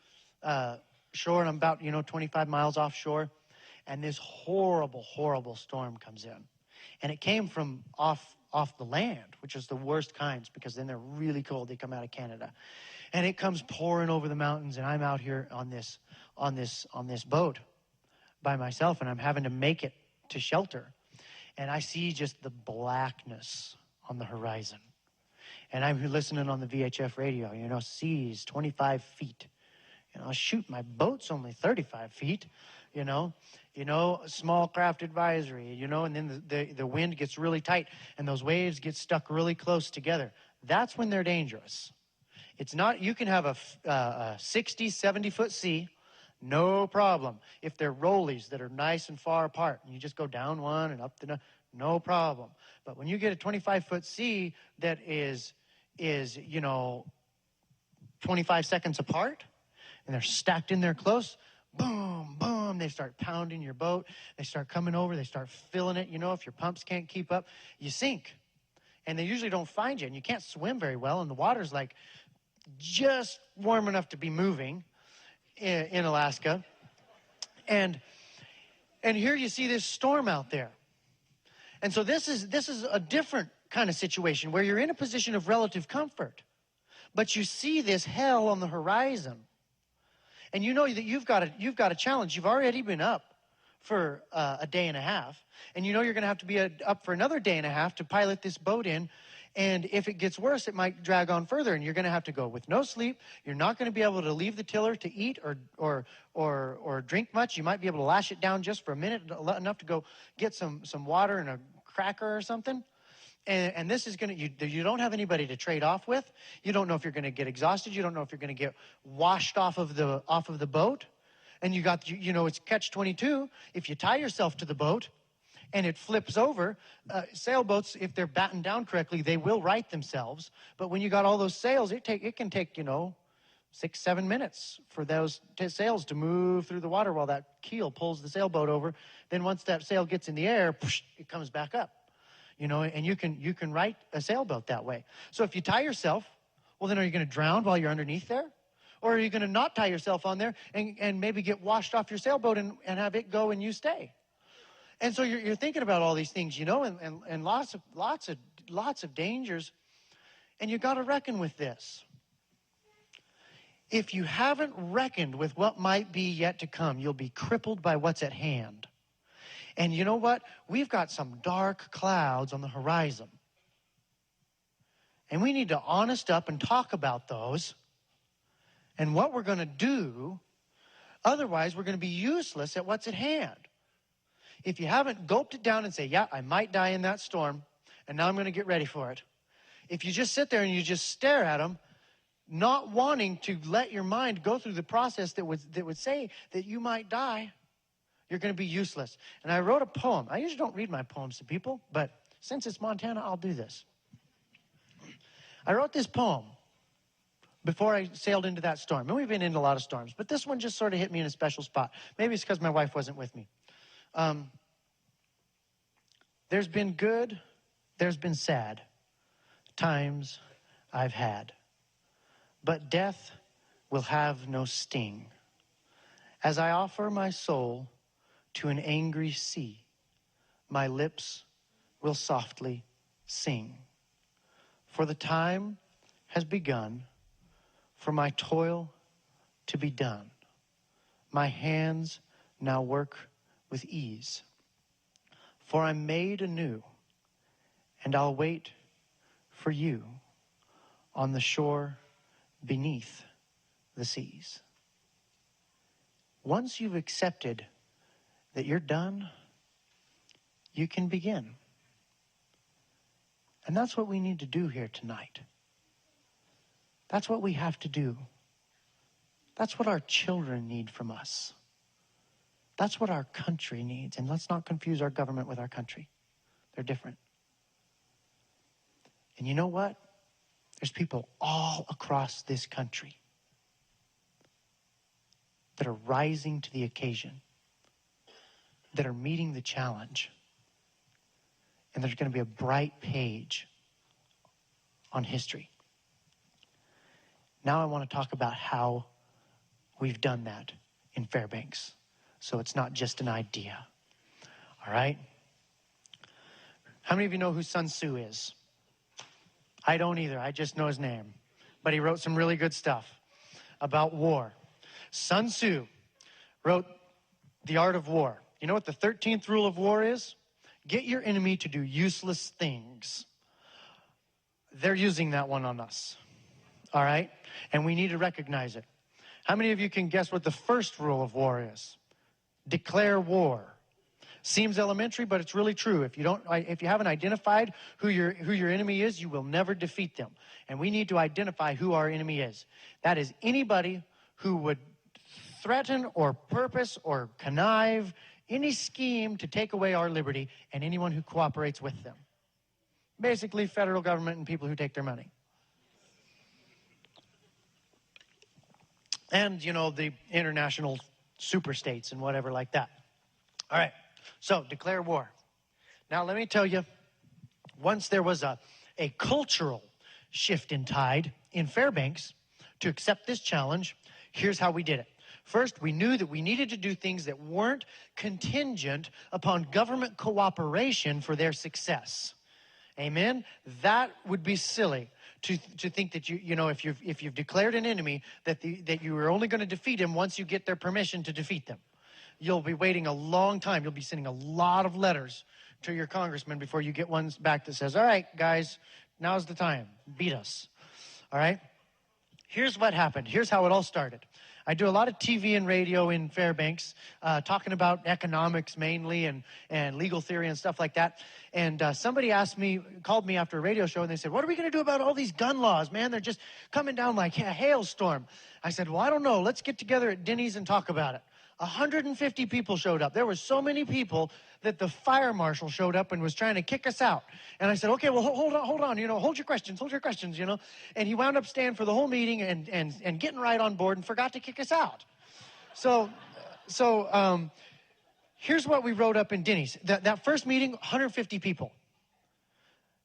shore, and I'm about, 25 miles offshore. And this horrible, horrible storm comes in. And it came from off the land, which is the worst kinds, because then they're really cold. They come out of Canada. And it comes pouring over the mountains, and I'm out here on this boat by myself, and I'm having to make it to shelter. And I see just the blackness on the horizon. And I'm listening on the VHF radio, seas 25 feet. Shoot, my boat's only 35 feet, small craft advisory, and then the wind gets really tight and those waves get stuck really close together. That's when they're dangerous. It's not, you can have a 60, 70-foot sea, no problem. If they're rollies that are nice and far apart, and you just go down one and up the next, no problem. But when you get a 25-foot sea that is 25 seconds apart, and they're stacked in there close, boom, boom. They start pounding your boat. They start coming over. They start filling it. You know, if your pumps can't keep up, you sink. And they usually don't find you. And you can't swim very well. And the water's like just warm enough to be moving in Alaska. And here you see this storm out there. And so this is a different kind of situation where you're in a position of relative comfort. But you see this hell on the horizon. And you know that you've got a challenge. You've already been up for a day and a half. And you know you're going to have to be up for another day and a half to pilot this boat in. And if it gets worse, it might drag on further. And you're going to have to go with no sleep. You're not going to be able to leave the tiller to eat or drink much. You might be able to lash it down just for a minute, enough to go get some water and a cracker or something. And this is going to, you don't have anybody to trade off with. You don't know if you're going to get exhausted. You don't know if you're going to get washed off of the boat. And it's catch-22. If you tie yourself to the boat and it flips over, sailboats, if they're battened down correctly, they will right themselves. But when you got all those sails, it can take 6-7 minutes for those sails to move through the water while that keel pulls the sailboat over. Then once that sail gets in the air, it comes back up. And you can right a sailboat that way. So if you tie yourself, well, then are you going to drown while you're underneath there? Or are you going to not tie yourself on there and maybe get washed off your sailboat and have it go and you stay? And so you're thinking about all these things, and lots of dangers. And you got to reckon with this. If you haven't reckoned with what might be yet to come, you'll be crippled by what's at hand. And you know what? We've got some dark clouds on the horizon. And we need to honest up and talk about those and what we're going to do. Otherwise, we're going to be useless at what's at hand. If you haven't gulped it down and say, yeah, I might die in that storm, and now I'm going to get ready for it. If you just sit there and you just stare at them, not wanting to let your mind go through the process that would say that you might die, you're going to be useless. And I wrote a poem. I usually don't read my poems to people, but since it's Montana, I'll do this. I wrote this poem before I sailed into that storm. And we've been in a lot of storms, but this one just sort of hit me in a special spot. Maybe it's because my wife wasn't with me. There's been good, there's been sad times I've had, but death will have no sting. As I offer my soul to an angry sea, my lips will softly sing. For the time has begun for my toil to be done. My hands now work with ease. For I'm made anew, and I'll wait for you on the shore beneath the seas. Once you've accepted that you're done, you can begin. And that's what we need to do here tonight. That's what we have to do. That's what our children need from us. That's what our country needs. And let's not confuse our government with our country. They're different. And you know what? There's people all across this country that are rising to the occasion, that are meeting the challenge. And there's going to be a bright page on history. Now I want to talk about how we've done that in Fairbanks. So it's not just an idea. All right? How many of you know who Sun Tzu is? I don't either. I just know his name. But he wrote some really good stuff about war. Sun Tzu wrote The Art of War. You know what the 13th rule of war is? Get your enemy to do useless things. They're using that one on us. All right? And we need to recognize it. How many of you can guess what the first rule of war is? Declare war. Seems elementary, but it's really true. If you haven't identified who your enemy is, you will never defeat them. And we need to identify who our enemy is. That is anybody who would threaten or purpose or connive any scheme to take away our liberty, and anyone who cooperates with them. Basically, federal government and people who take their money. And, the international super states and whatever like that. All right, so declare war. Now let me tell you, once there was a cultural shift in tide in Fairbanks to accept this challenge, here's how we did it. First, we knew that we needed to do things that weren't contingent upon government cooperation for their success. Amen? That would be silly to think that if you've declared an enemy that you are only going to defeat him once you get their permission to defeat them. You'll be waiting a long time. You'll be sending a lot of letters to your congressman before you get one back that says, all right, guys, now's the time. Beat us. All right? Here's what happened. Here's how it all started. I do a lot of TV and radio in Fairbanks, talking about economics mainly and legal theory and stuff like that. And somebody called me after a radio show, and they said, what are we going to do about all these gun laws, man? They're just coming down like a hailstorm. I said, well, I don't know. Let's get together at Denny's and talk about it. 150 people showed up. There were so many people that the fire marshal showed up and was trying to kick us out. And I said, okay, well, hold on, hold your questions, And he wound up staying for the whole meeting and getting right on board and forgot to kick us out. So here's what we wrote up in Denny's. That first meeting, 150 people.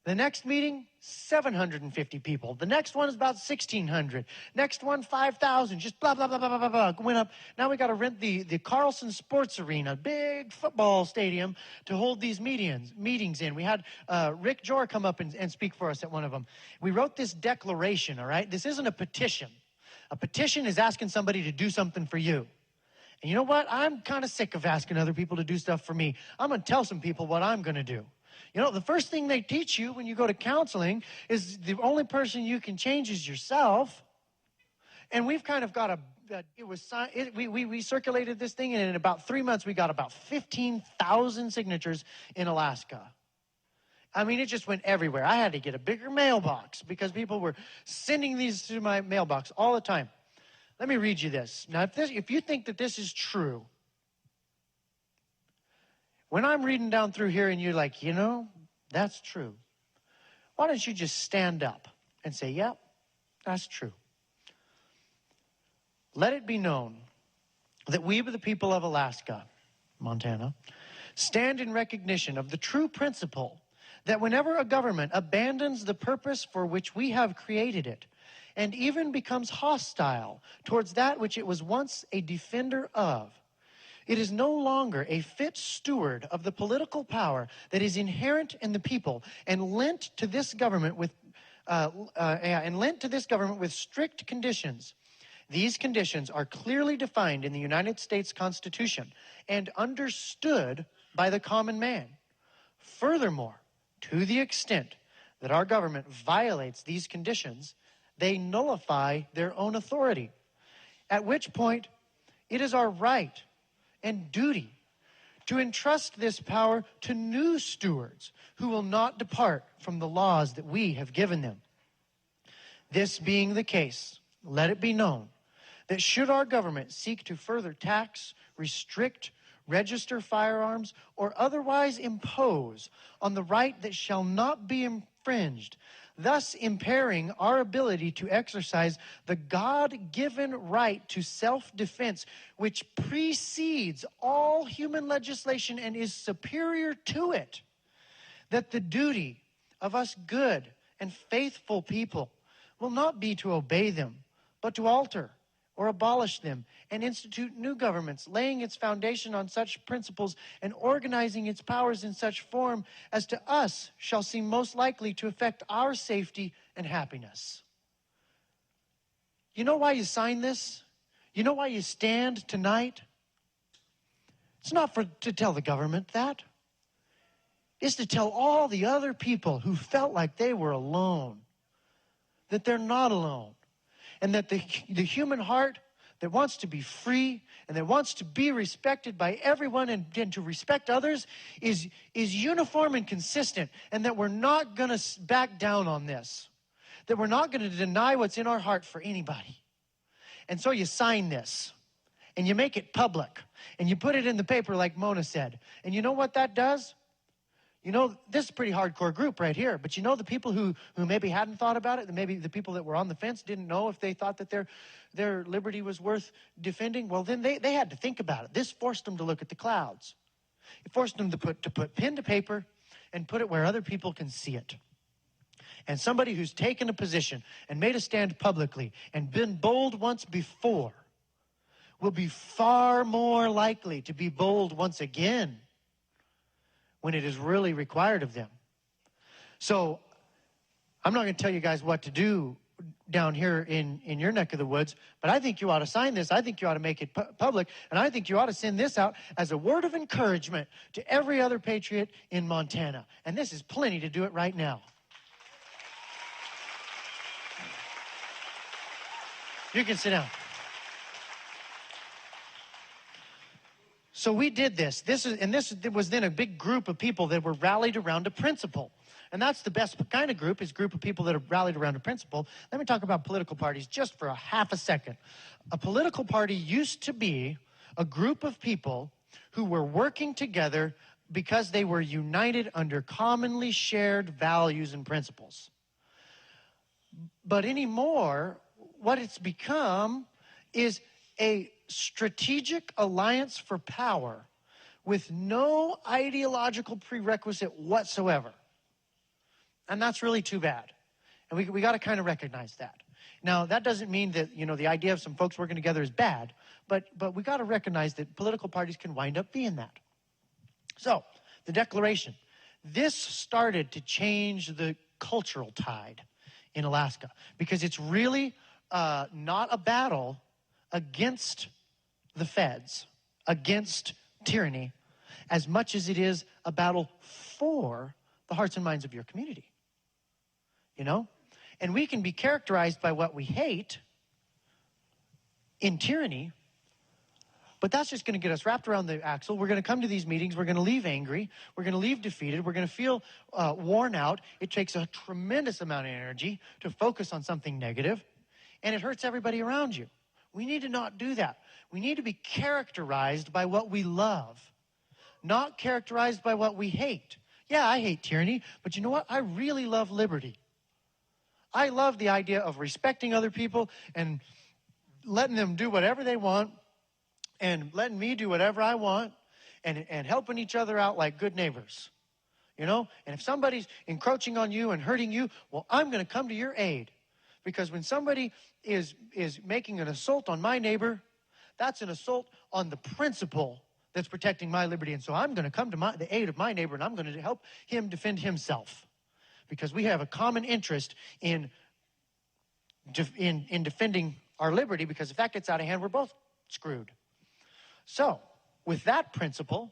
The next meeting, 750 people. The next one is about 1,600. Next one, 5,000. Just blah, blah, blah, blah, blah, blah. Went up. Now we got to rent the Carlson Sports Arena, big football stadium, to hold these meetings in. We had Rick Jor come up and speak for us at one of them. We wrote this declaration, all right? This isn't a petition. A petition is asking somebody to do something for you. And you know what? I'm kind of sick of asking other people to do stuff for me. I'm going to tell some people what I'm going to do. You know, the first thing they teach you when you go to counseling is the only person you can change is yourself. And we've kind of got we circulated this thing, and in about 3 months, we got about 15,000 signatures in Alaska. I mean, it just went everywhere. I had to get a bigger mailbox because people were sending these to my mailbox all the time. Let me read you this. Now, if you think that this is true, when I'm reading down through here and you're like, that's true, why don't you just stand up and say, yep, that's true. Let it be known that we, the people of Alaska, Montana, stand in recognition of the true principle that whenever a government abandons the purpose for which we have created it and even becomes hostile towards that which it was once a defender of, it is no longer a fit steward of the political power that is inherent in the people and lent to this government with strict conditions. These conditions are clearly defined in the United States Constitution and understood by the common man. Furthermore, to the extent that our government violates these conditions, they nullify their own authority, at which point it is our right and duty to entrust this power to new stewards who will not depart from the laws that we have given them. This being the case, let it be known that should our government seek to further tax, restrict, register firearms, or otherwise impose on the right that shall not be infringed, thus impairing our ability to exercise the God-given right to self-defense, which precedes all human legislation and is superior to it, that the duty of us good and faithful people will not be to obey them, but to alter or abolish them and institute new governments, laying its foundation on such principles and organizing its powers in such form as to us shall seem most likely to affect our safety and happiness. You know why you sign this? You know why you stand tonight? It's not to tell the government that. It's to tell all the other people who felt like they were alone that they're not alone. And that the human heart that wants to be free and that wants to be respected by everyone and to respect others is uniform and consistent, and that we're not going to back down on this, that we're not going to deny what's in our heart for anybody. And so you sign this, and you make it public, and you put it in the paper like Mona said. And you know what that does? You know, this is a pretty hardcore group right here. But you know the people who maybe hadn't thought about it, maybe the people that were on the fence didn't know if they thought that their liberty was worth defending? Well, then they had to think about it. This forced them to look at the clouds. It forced them to put pen to paper and put it where other people can see it. And somebody who's taken a position and made a stand publicly and been bold once before will be far more likely to be bold once again when it is really required of them. So I'm not going to tell you guys what to do down here in your neck of the woods, but I think you ought to sign this. I think you ought to make it public, and I think you ought to send this out as a word of encouragement to every other patriot in Montana. And this is plenty to do it right now. You can sit down. So we did this. This was then a big group of people that were rallied around a principle. And that's the best kind of group, is a group of people that are rallied around a principle. Let me talk about political parties just for a half a second. A political party used to be a group of people who were working together because they were united under commonly shared values and principles. But anymore, what it's become is a strategic alliance for power with no ideological prerequisite whatsoever. And that's really too bad. And we got to kind of recognize that. Now, that doesn't mean that, the idea of some folks working together is bad, but we got to recognize that political parties can wind up being that. So, the Declaration. This started to change the cultural tide in Alaska, because it's really not a battle against the feds, against tyranny, as much as it is a battle for the hearts and minds of your community. And we can be characterized by what we hate in tyranny, but that's just going to get us wrapped around the axle. We're going to come to these meetings. We're going to leave angry. We're going to leave defeated. We're going to feel worn out. It takes a tremendous amount of energy to focus on something negative, and it hurts everybody around you. We need to not do that. We need to be characterized by what we love, not characterized by what we hate. Yeah, I hate tyranny, but you know what? I really love liberty. I love the idea of respecting other people and letting them do whatever they want and letting me do whatever I want and helping each other out like good neighbors. And if somebody's encroaching on you and hurting you, well, I'm going to come to your aid. Because when somebody is making an assault on my neighbor, that's an assault on the principle that's protecting my liberty. And so I'm going to come to the aid of my neighbor, and I'm going to help him defend himself. Because we have a common interest in defending our liberty, because if that gets out of hand, we're both screwed. So, with that principle,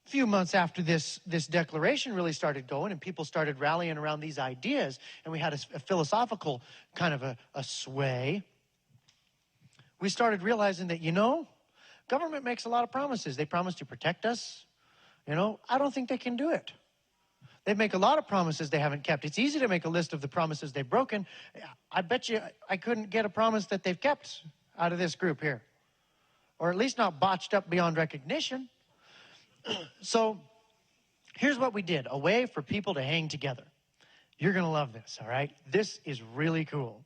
a few months after this declaration really started going and people started rallying around these ideas, and we had a philosophical kind of a sway, we started realizing that, government makes a lot of promises. They promise to protect us. I don't think they can do it. They make a lot of promises they haven't kept. It's easy to make a list of the promises they've broken. I bet you I couldn't get a promise that they've kept out of this group here. Or at least not botched up beyond recognition. So here's what we did, a way for people to hang together. You're going to love this, all right? This is really cool.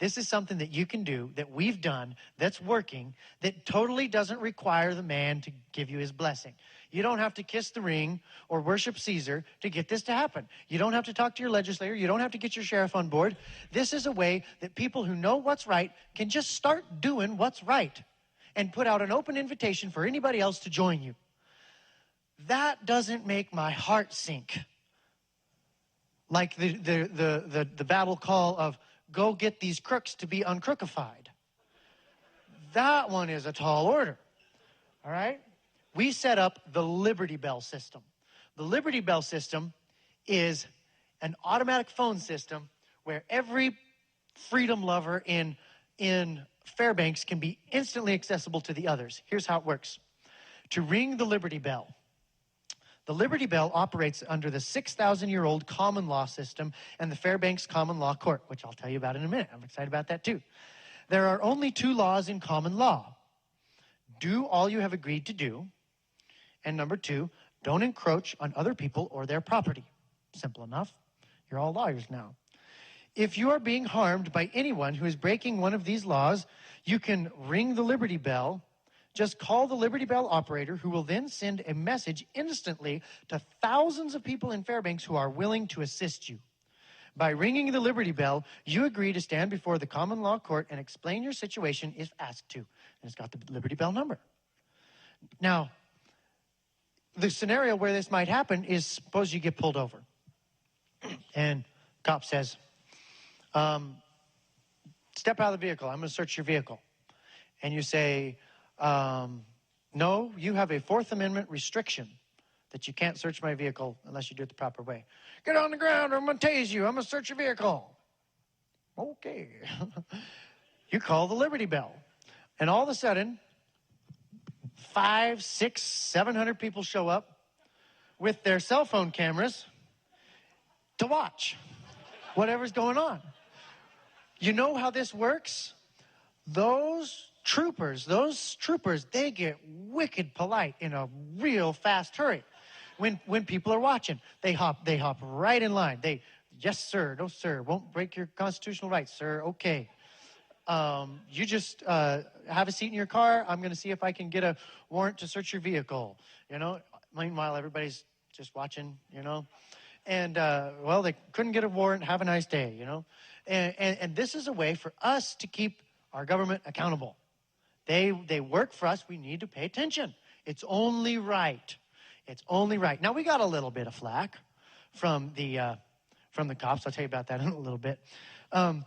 This is something that you can do, that we've done, that's working, that totally doesn't require the man to give you his blessing. You don't have to kiss the ring or worship Caesar to get this to happen. You don't have to talk to your legislator. You don't have to get your sheriff on board. This is a way that people who know what's right can just start doing what's right and put out an open invitation for anybody else to join you. That doesn't make my heart sink like the battle call of go get these crooks to be uncrookified. That one is a tall order, all right? We set up the Liberty Bell system. The Liberty Bell system is an automatic phone system where every freedom lover in Fairbanks can be instantly accessible to the others. Here's how it works. To ring the Liberty Bell, the Liberty Bell operates under the 6,000-year-old common law system and the Fairbanks Common Law Court, which I'll tell you about in a minute. I'm excited about that too. There are only 2 laws in common law. Do all you have agreed to do, and number 2, Don't encroach on other people or their property. Simple enough. You're all lawyers now. If you are being harmed by anyone who is breaking one of these laws, you can ring the Liberty Bell. Just call the Liberty Bell operator, who will then send a message instantly to thousands of people in Fairbanks who are willing to assist you. By ringing the Liberty Bell, you agree to stand before the common law court and explain your situation if asked to. And it's got the Liberty Bell number. Now, the scenario where this might happen is, suppose you get pulled over. And cop says, step out of the vehicle. I'm going to search your vehicle. And you say, no, you have a Fourth Amendment restriction that you can't search my vehicle unless you do it the proper way. Get on the ground or I'm going to tase you. I'm going to search your vehicle. Okay. You call the Liberty Bell. And all of a sudden, 500, 600, 700 people show up with their cell phone cameras to watch whatever's going on. You know how this works? Those troopers, they get wicked polite in a real fast hurry. When people are watching, they hop right in line. Yes, sir, no, sir, won't break your constitutional rights, sir, okay. You just have a seat in your car. I'm going to see if I can get a warrant to search your vehicle. Meanwhile, everybody's just watching, And, well, they couldn't get a warrant. Have a nice day, And this is a way for us to keep our government accountable. They work for us. We need to pay attention. It's only right. It's only right. Now, we got a little bit of flack from the cops. I'll tell you about that in a little bit. On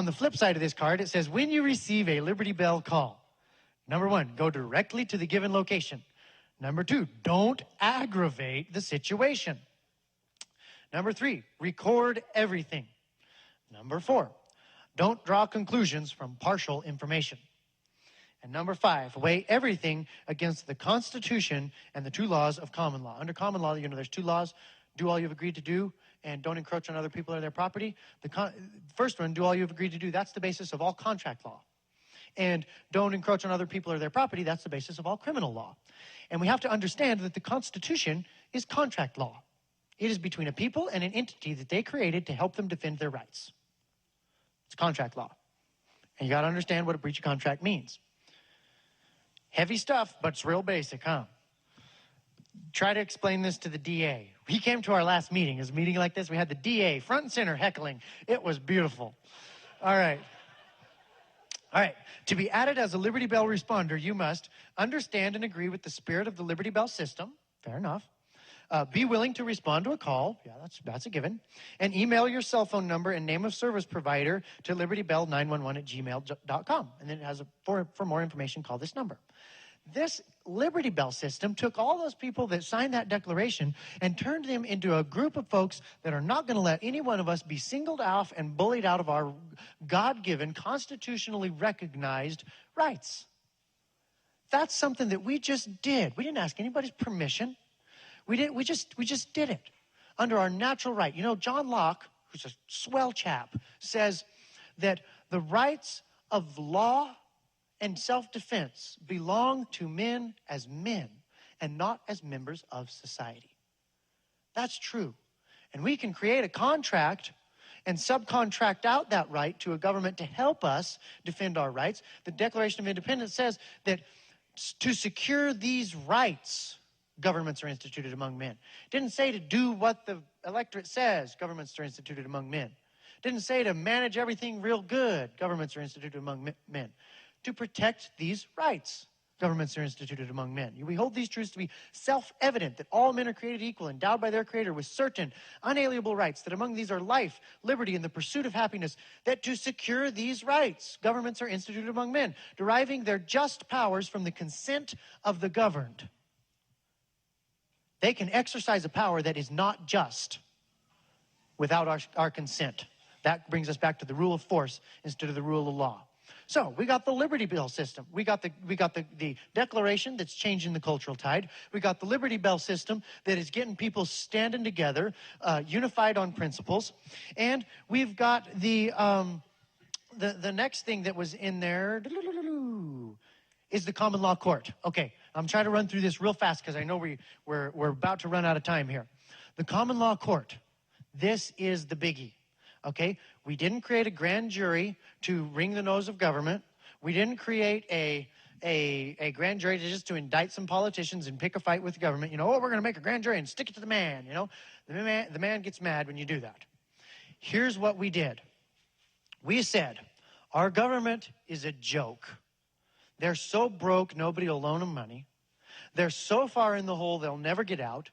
the flip side of this card, it says, when you receive a Liberty Bell call, number 1, go directly to the given location. Number 2, don't aggravate the situation. Number 3, record everything. Number 4, don't draw conclusions from partial information. And number 5, weigh everything against the Constitution and the 2 laws of common law. Under common law, there's 2 laws. Do all you've agreed to do, and don't encroach on other people or their property. The first one, do all you've agreed to do, that's the basis of all contract law. And don't encroach on other people or their property, that's the basis of all criminal law. And we have to understand that the Constitution is contract law. It is between a people and an entity that they created to help them defend their rights. It's contract law. And you got to understand what a breach of contract means. Heavy stuff, but it's real basic, huh? Try to explain this to the DA. He came to our last meeting. It was a meeting like this. We had the DA front and center heckling. It was beautiful. All right. To be added as a Liberty Bell responder, you must understand and agree with the spirit of the Liberty Bell system. Fair enough. Be willing to respond to a call. Yeah, that's a given. And email your cell phone number and name of service provider to libertybell911@gmail.com. And then it has for more information, call this number. This Liberty Bell system took all those people that signed that declaration and turned them into a group of folks that are not going to let any one of us be singled off and bullied out of our God-given, constitutionally recognized rights. That's something that we just did. We didn't ask anybody's permission. We just did it under our natural right. John Locke, who's a swell chap, says that the rights of law and self-defense belong to men and not as members of society. That's true. And we can create a contract and subcontract out that right to a government to help us defend our rights. The Declaration of Independence says that to secure these rights, governments are instituted among men. It didn't say to do what the electorate says, governments are instituted among men. It didn't say to manage everything real good, governments are instituted among men. To protect these rights, governments are instituted among men. We hold these truths to be self-evident, that all men are created equal, endowed by their Creator with certain unalienable rights, that among these are life, liberty, and the pursuit of happiness, that to secure these rights, governments are instituted among men, deriving their just powers from the consent of the governed. They can exercise a power that is not just without our consent. That brings us back to the rule of force instead of the rule of law. So we got the Liberty Bell system. We got the Declaration that's changing the cultural tide. We got the Liberty Bell system that is getting people standing together, unified on principles. And we've got the next thing that was in there is the common law court. Okay, I'm trying to run through this real fast because I know we're about to run out of time here. The common law court, this is the biggie, okay? We didn't create a grand jury to wring the nose of government. We didn't create a grand jury to indict some politicians and pick a fight with the government. You know, we're going to make a grand jury and stick it to the man, you know. The man gets mad when you do that. Here's what we did. We said, our government is a joke. They're so broke, nobody will loan them money. They're so far in the hole, they'll never get out.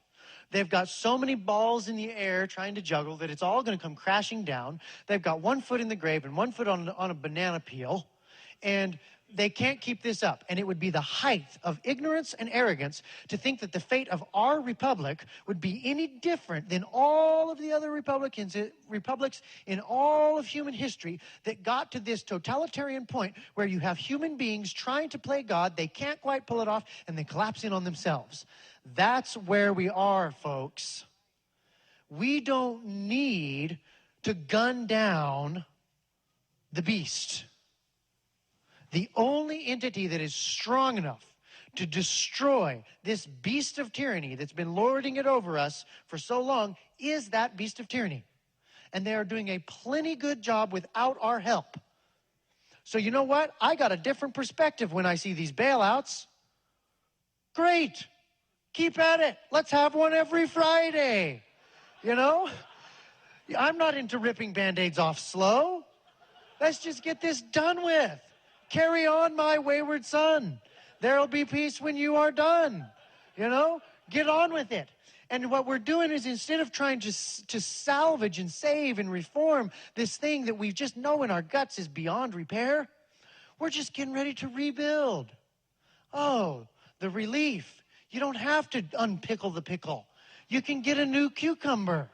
They've got so many balls in the air trying to juggle that it's all going to come crashing down. They've got 1 foot in the grave and 1 foot on a banana peel. And they can't keep this up. And it would be the height of ignorance and arrogance to think that the fate of our republic would be any different than all of the other republics in all of human history that got to this totalitarian point where you have human beings trying to play God. They can't quite pull it off, and they collapse in on themselves. That's where we are, folks. We don't need to gun down the beast. The only entity that is strong enough to destroy this beast of tyranny that's been lording it over us for so long is that beast of tyranny. And they are doing a plenty good job without our help. So you know what? I got a different perspective when I see these bailouts. Great. Keep at it. Let's have one every Friday. You know? I'm not into ripping Band-Aids off slow. Let's just get this done with. Carry on, my wayward son. There'll be peace when you are done. You know, get on with it. And what we're doing is instead of trying to salvage and save and reform this thing that we just know in our guts is beyond repair, we're just getting ready to rebuild. Oh, the relief. You don't have to unpickle the pickle. You can get a new cucumber.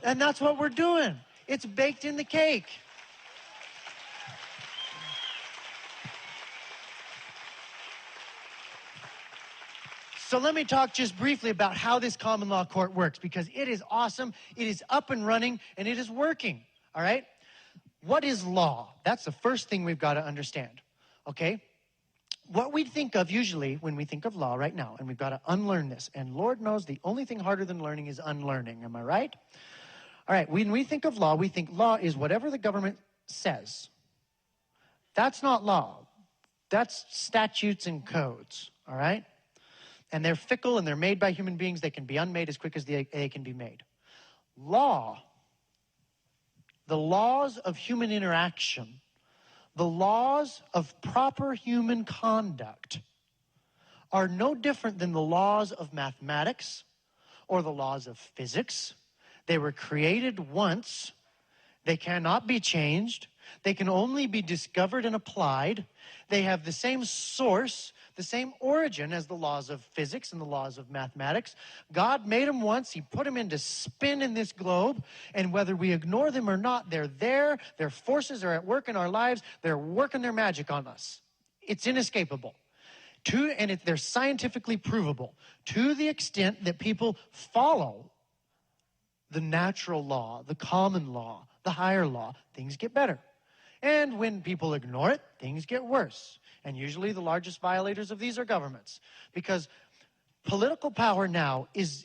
And that's what we're doing. It's baked in the cake. So let me talk just briefly about how this common law court works, because it is awesome, it is up and running, and it is working, all right? What is law? That's the first thing we've got to understand, okay? What we think of usually when we think of law right now, and we've got to unlearn this, and Lord knows the only thing harder than learning is unlearning, am I right? All right, when we think of law, we think law is whatever the government says. That's not law. That's statutes and codes, all right? And they're fickle and they're made by human beings. They can be unmade as quick as they can be made. Law, the laws of human interaction, the laws of proper human conduct are no different than the laws of mathematics or the laws of physics. They were created once. They cannot be changed. They can only be discovered and applied. They have the same source, the same origin as the laws of physics and the laws of mathematics. God made them once. He put them into spin in this globe. And whether we ignore them or not, they're there. Their forces are at work in our lives. They're working their magic on us. It's inescapable. They're scientifically provable to the extent that people follow the natural law, the common law, the higher law, things get better. And when people ignore it, things get worse. And usually the largest violators of these are governments. Because political power now is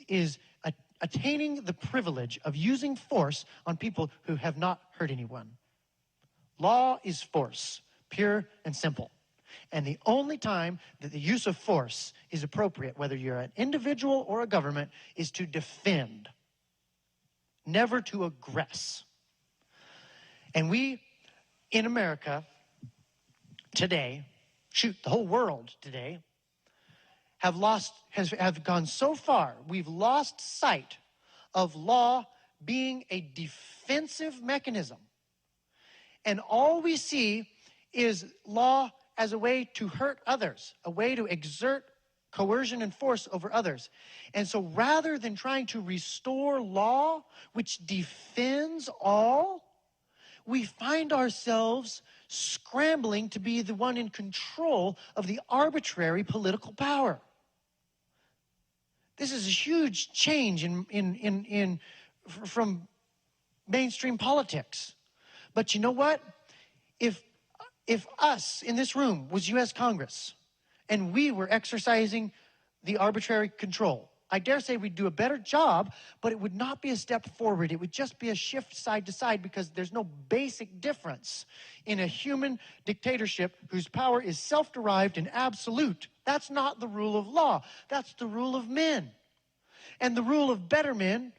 attaining the privilege of using force on people who have not hurt anyone. Law is force, pure and simple. And the only time that the use of force is appropriate, whether you're an individual or a government, is to defend, never to aggress. And we, in America today, the whole world today, have gone so far, we've lost sight of law being a defensive mechanism. And all we see is law as a way to hurt others, a way to exert coercion and force over others. And so rather than trying to restore law, which defends all, we find ourselves scrambling to be the one in control of the arbitrary political power. This is a huge change from mainstream politics. But you know what? If us in this room was U.S. Congress and we were exercising the arbitrary control. I dare say we'd do a better job, but it would not be a step forward. It would just be a shift side to side because there's no basic difference in a human dictatorship whose power is self-derived and absolute. That's not the rule of law. That's the rule of men. And the rule of better men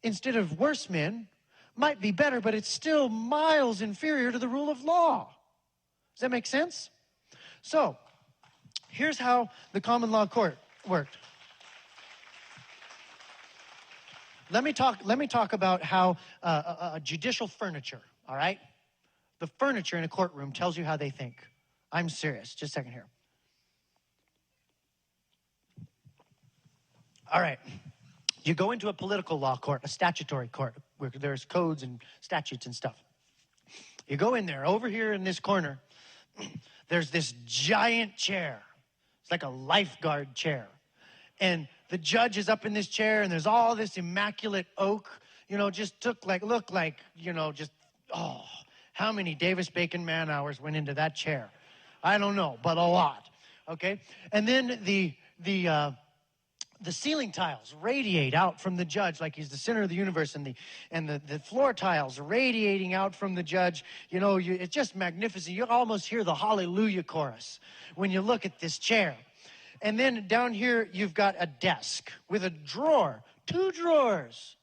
instead of worse men might be better, but it's still miles inferior to the rule of law. Does that make sense? So, here's how the common law court worked. Let me talk about how judicial furniture, all right? The furniture in a courtroom tells you how they think. I'm serious. Just a second here. All right. You go into a political law court, a statutory court, where there's codes and statutes and stuff. You go in there. Over here in this corner, there's this giant chair. It's like a lifeguard chair. And the judge is up in this chair, and there's all this immaculate oak, looked like, how many Davis-Bacon man-hours went into that chair? I don't know, but a lot, okay? And then the ceiling tiles radiate out from the judge like he's the center of the universe, and the floor tiles radiating out from the judge. It's just magnificent. You almost hear the hallelujah chorus when you look at this chair. And then down here, you've got a desk with a drawer, 2 drawers.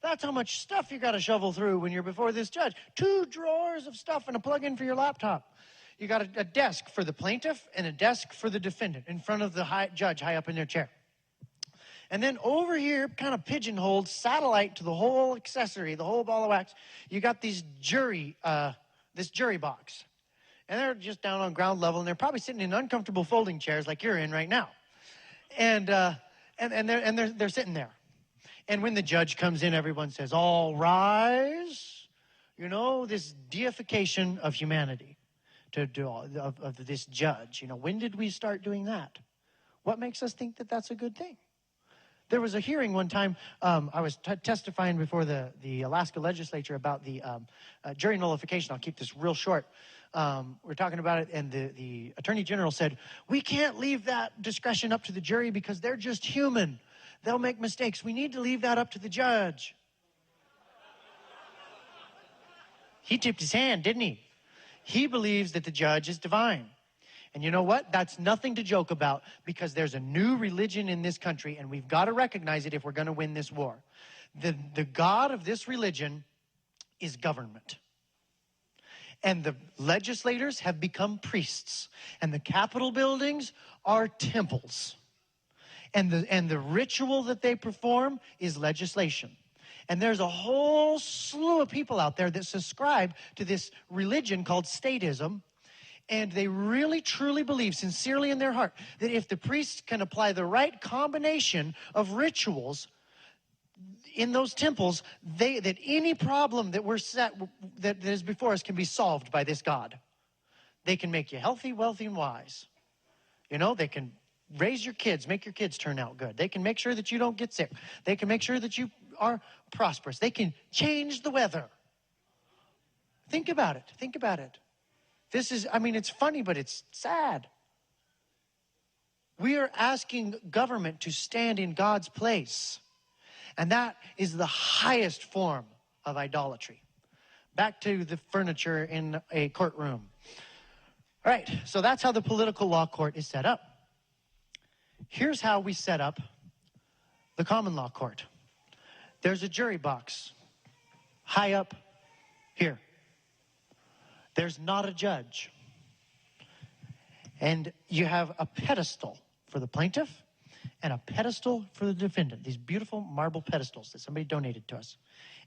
That's how much stuff you got to shovel through when you're before this judge. 2 drawers of stuff and a plug-in for your laptop. You got a desk for the plaintiff and a desk for the defendant in front of the judge high up in their chair. And then over here, kind of pigeonholed, satellite to the whole accessory, the whole ball of wax, you got this jury box. And they're just down on ground level, and they're probably sitting in uncomfortable folding chairs like you're in right now. And they're sitting there. And when the judge comes in, everyone says, "All rise." This deification of humanity of this judge. When did we start doing that? What makes us think that that's a good thing? There was a hearing one time. I was testifying before the Alaska legislature about the jury nullification. I'll keep this real short. We're talking about it, and the attorney general said, we can't leave that discretion up to the jury because they're just human. They'll make mistakes. We need to leave that up to the judge. He tipped his hand, didn't he? He believes that the judge is divine. And you know what? That's nothing to joke about because there's a new religion in this country, and we've got to recognize it if we're going to win this war. The God of this religion is government. And the legislators have become priests. And the Capitol buildings are temples. And the ritual that they perform is legislation. And there's a whole slew of people out there that subscribe to this religion called statism. And they really, truly believe, sincerely in their heart, that if the priests can apply the right combination of rituals in those temples, that any problem that that is before us can be solved by this God. They can make you healthy, wealthy, and wise. They can raise your kids, make your kids turn out good. They can make sure that you don't get sick. They can make sure that you are prosperous. They can change the weather. Think about it. Think about it. It's funny, but it's sad. We are asking government to stand in God's place. And that is the highest form of idolatry. Back to the furniture in a courtroom. All right, so that's how the political law court is set up. Here's how we set up the common law court. There's a jury box high up here. There's not a judge. And you have a pedestal for the plaintiff and a pedestal for the defendant. These beautiful marble pedestals that somebody donated to us.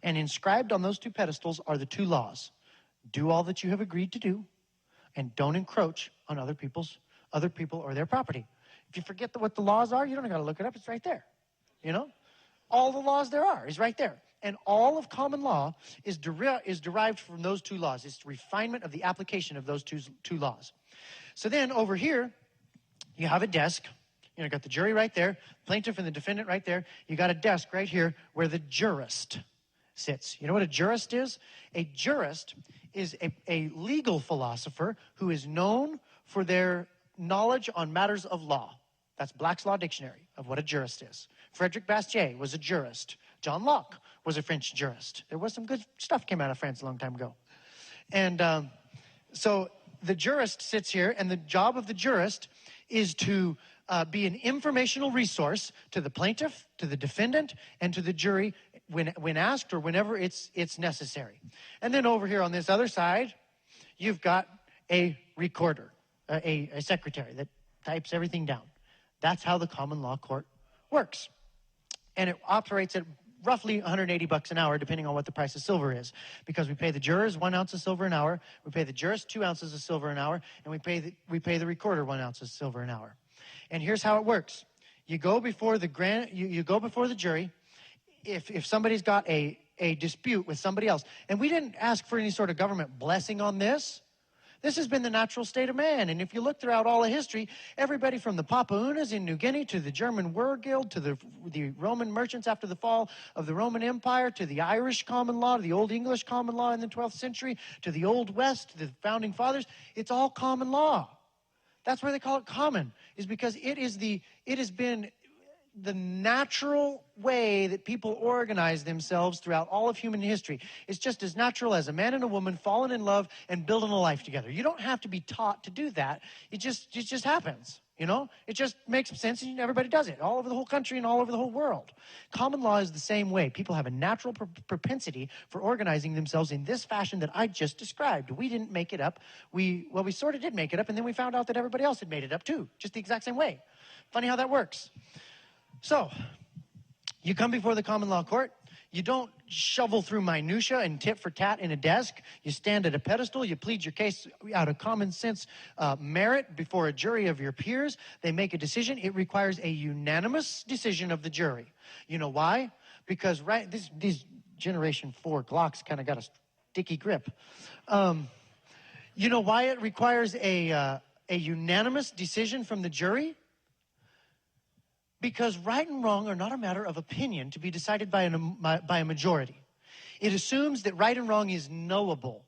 And inscribed on those 2 pedestals are the 2 laws. Do all that you have agreed to do, and don't encroach on other people or their property. If you forget what the laws are, you don't got to look it up. It's right there. All the laws there are is right there. And all of common law is derived from those 2 laws. It's refinement of the application of those two laws. So then over here, you have a desk. You got the jury right there, plaintiff and the defendant right there. You got a desk right here where the jurist sits. You know what a jurist is? A jurist is a legal philosopher who is known for their knowledge on matters of law. That's Black's Law Dictionary of what a jurist is. Frederick Bastiat was a jurist. John Locke was a French jurist. There was some good stuff came out of France a long time ago. And so the jurist sits here, and the job of the jurist is to be an informational resource to the plaintiff, to the defendant, and to the jury when asked or whenever it's necessary. And then over here on this other side, you've got a recorder, a secretary that types everything down. That's how the common law court works. And it operates at roughly $180 an hour, depending on what the price of silver is. Because we pay the jurors 1 ounce of silver an hour, we pay the jurist 2 ounces of silver an hour, and we pay the recorder 1 ounce of silver an hour. And here's how it works. You go before the you go before the jury if somebody's got a dispute with somebody else. And we didn't ask for any sort of government blessing on this. This has been the natural state of man. And if you look throughout all of history, everybody from the Papaunas in New Guinea to the German War Guild to the Roman merchants after the fall of the Roman Empire to the Irish common law to the Old English common law in the 12th century to the Old West to the Founding Fathers, it's all common law. That's why they call it common, is because it has been the natural way that people organize themselves throughout all of human history. It's just as natural as a man and a woman falling in love and building a life together. You don't have to be taught to do that. It just happens, you know? It just makes sense and everybody does it all over the whole country and all over the whole world. Common law is the same way. People have a natural propensity for organizing themselves in this fashion that I just described. We didn't make it up. We sort of did make it up, and then we found out that everybody else had made it up too, just the exact same way. Funny how that works. So, you come before the common law court. You don't shovel through minutia and tit for tat in a desk. You stand at a pedestal. You plead your case out of common sense merit before a jury of your peers. They make a decision. It requires a unanimous decision of the jury. You know why? Because these Generation 4 Glocks kind of got a sticky grip. You know why it requires a unanimous decision from the jury? Because right and wrong are not a matter of opinion to be decided by a majority. It assumes that right and wrong is knowable,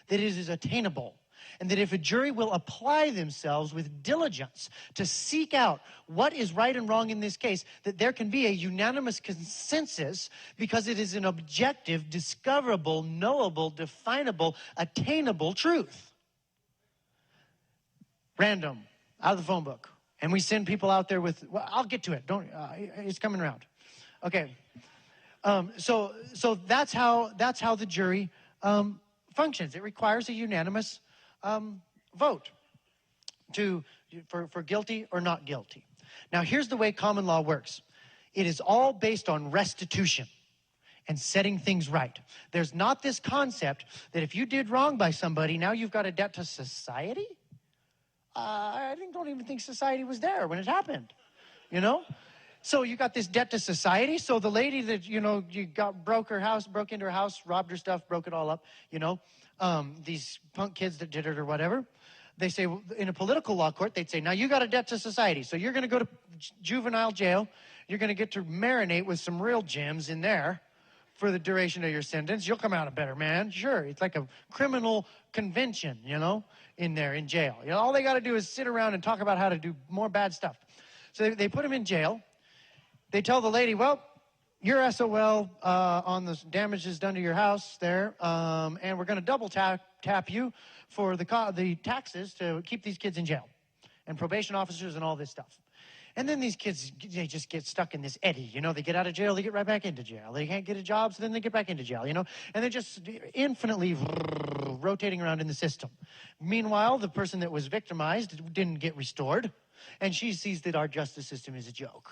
that it is attainable, and that if a jury will apply themselves with diligence to seek out what is right and wrong in this case, that there can be a unanimous consensus because it is an objective, discoverable, knowable, definable, attainable truth. Random, out of the phone book. And we send people out there with, well, I'll get to it. It's coming around. Okay. So that's how the jury functions. It requires a unanimous vote for guilty or not guilty. Now, here's the way common law works. It is all based on restitution and setting things right. There's not this concept that if you did wrong by somebody, now you've got a debt to society. I don't even think society was there when it happened, you know? So you got this debt to society. So the lady that, broke into her house, robbed her stuff, broke it all up, these punk kids that did it or whatever. They say, in a political law court, they'd say, now you got a debt to society. So you're going to go to juvenile jail. You're going to get to marinate with some real gems in there for the duration of your sentence. You'll come out a better man. Sure. It's like a criminal convention, in there in jail. All they got to do is sit around and talk about how to do more bad stuff. So they put him in jail. They tell the lady, well, you're SOL on the damages done to your house there, and we're going to double tap you for the taxes to keep these kids in jail, and probation officers and all this stuff. And then these kids, they just get stuck in this eddy. They get out of jail, they get right back into jail. They can't get a job, so then they get back into jail, And they're just infinitely rotating around in the system. Meanwhile, the person that was victimized didn't get restored, and she sees that our justice system is a joke.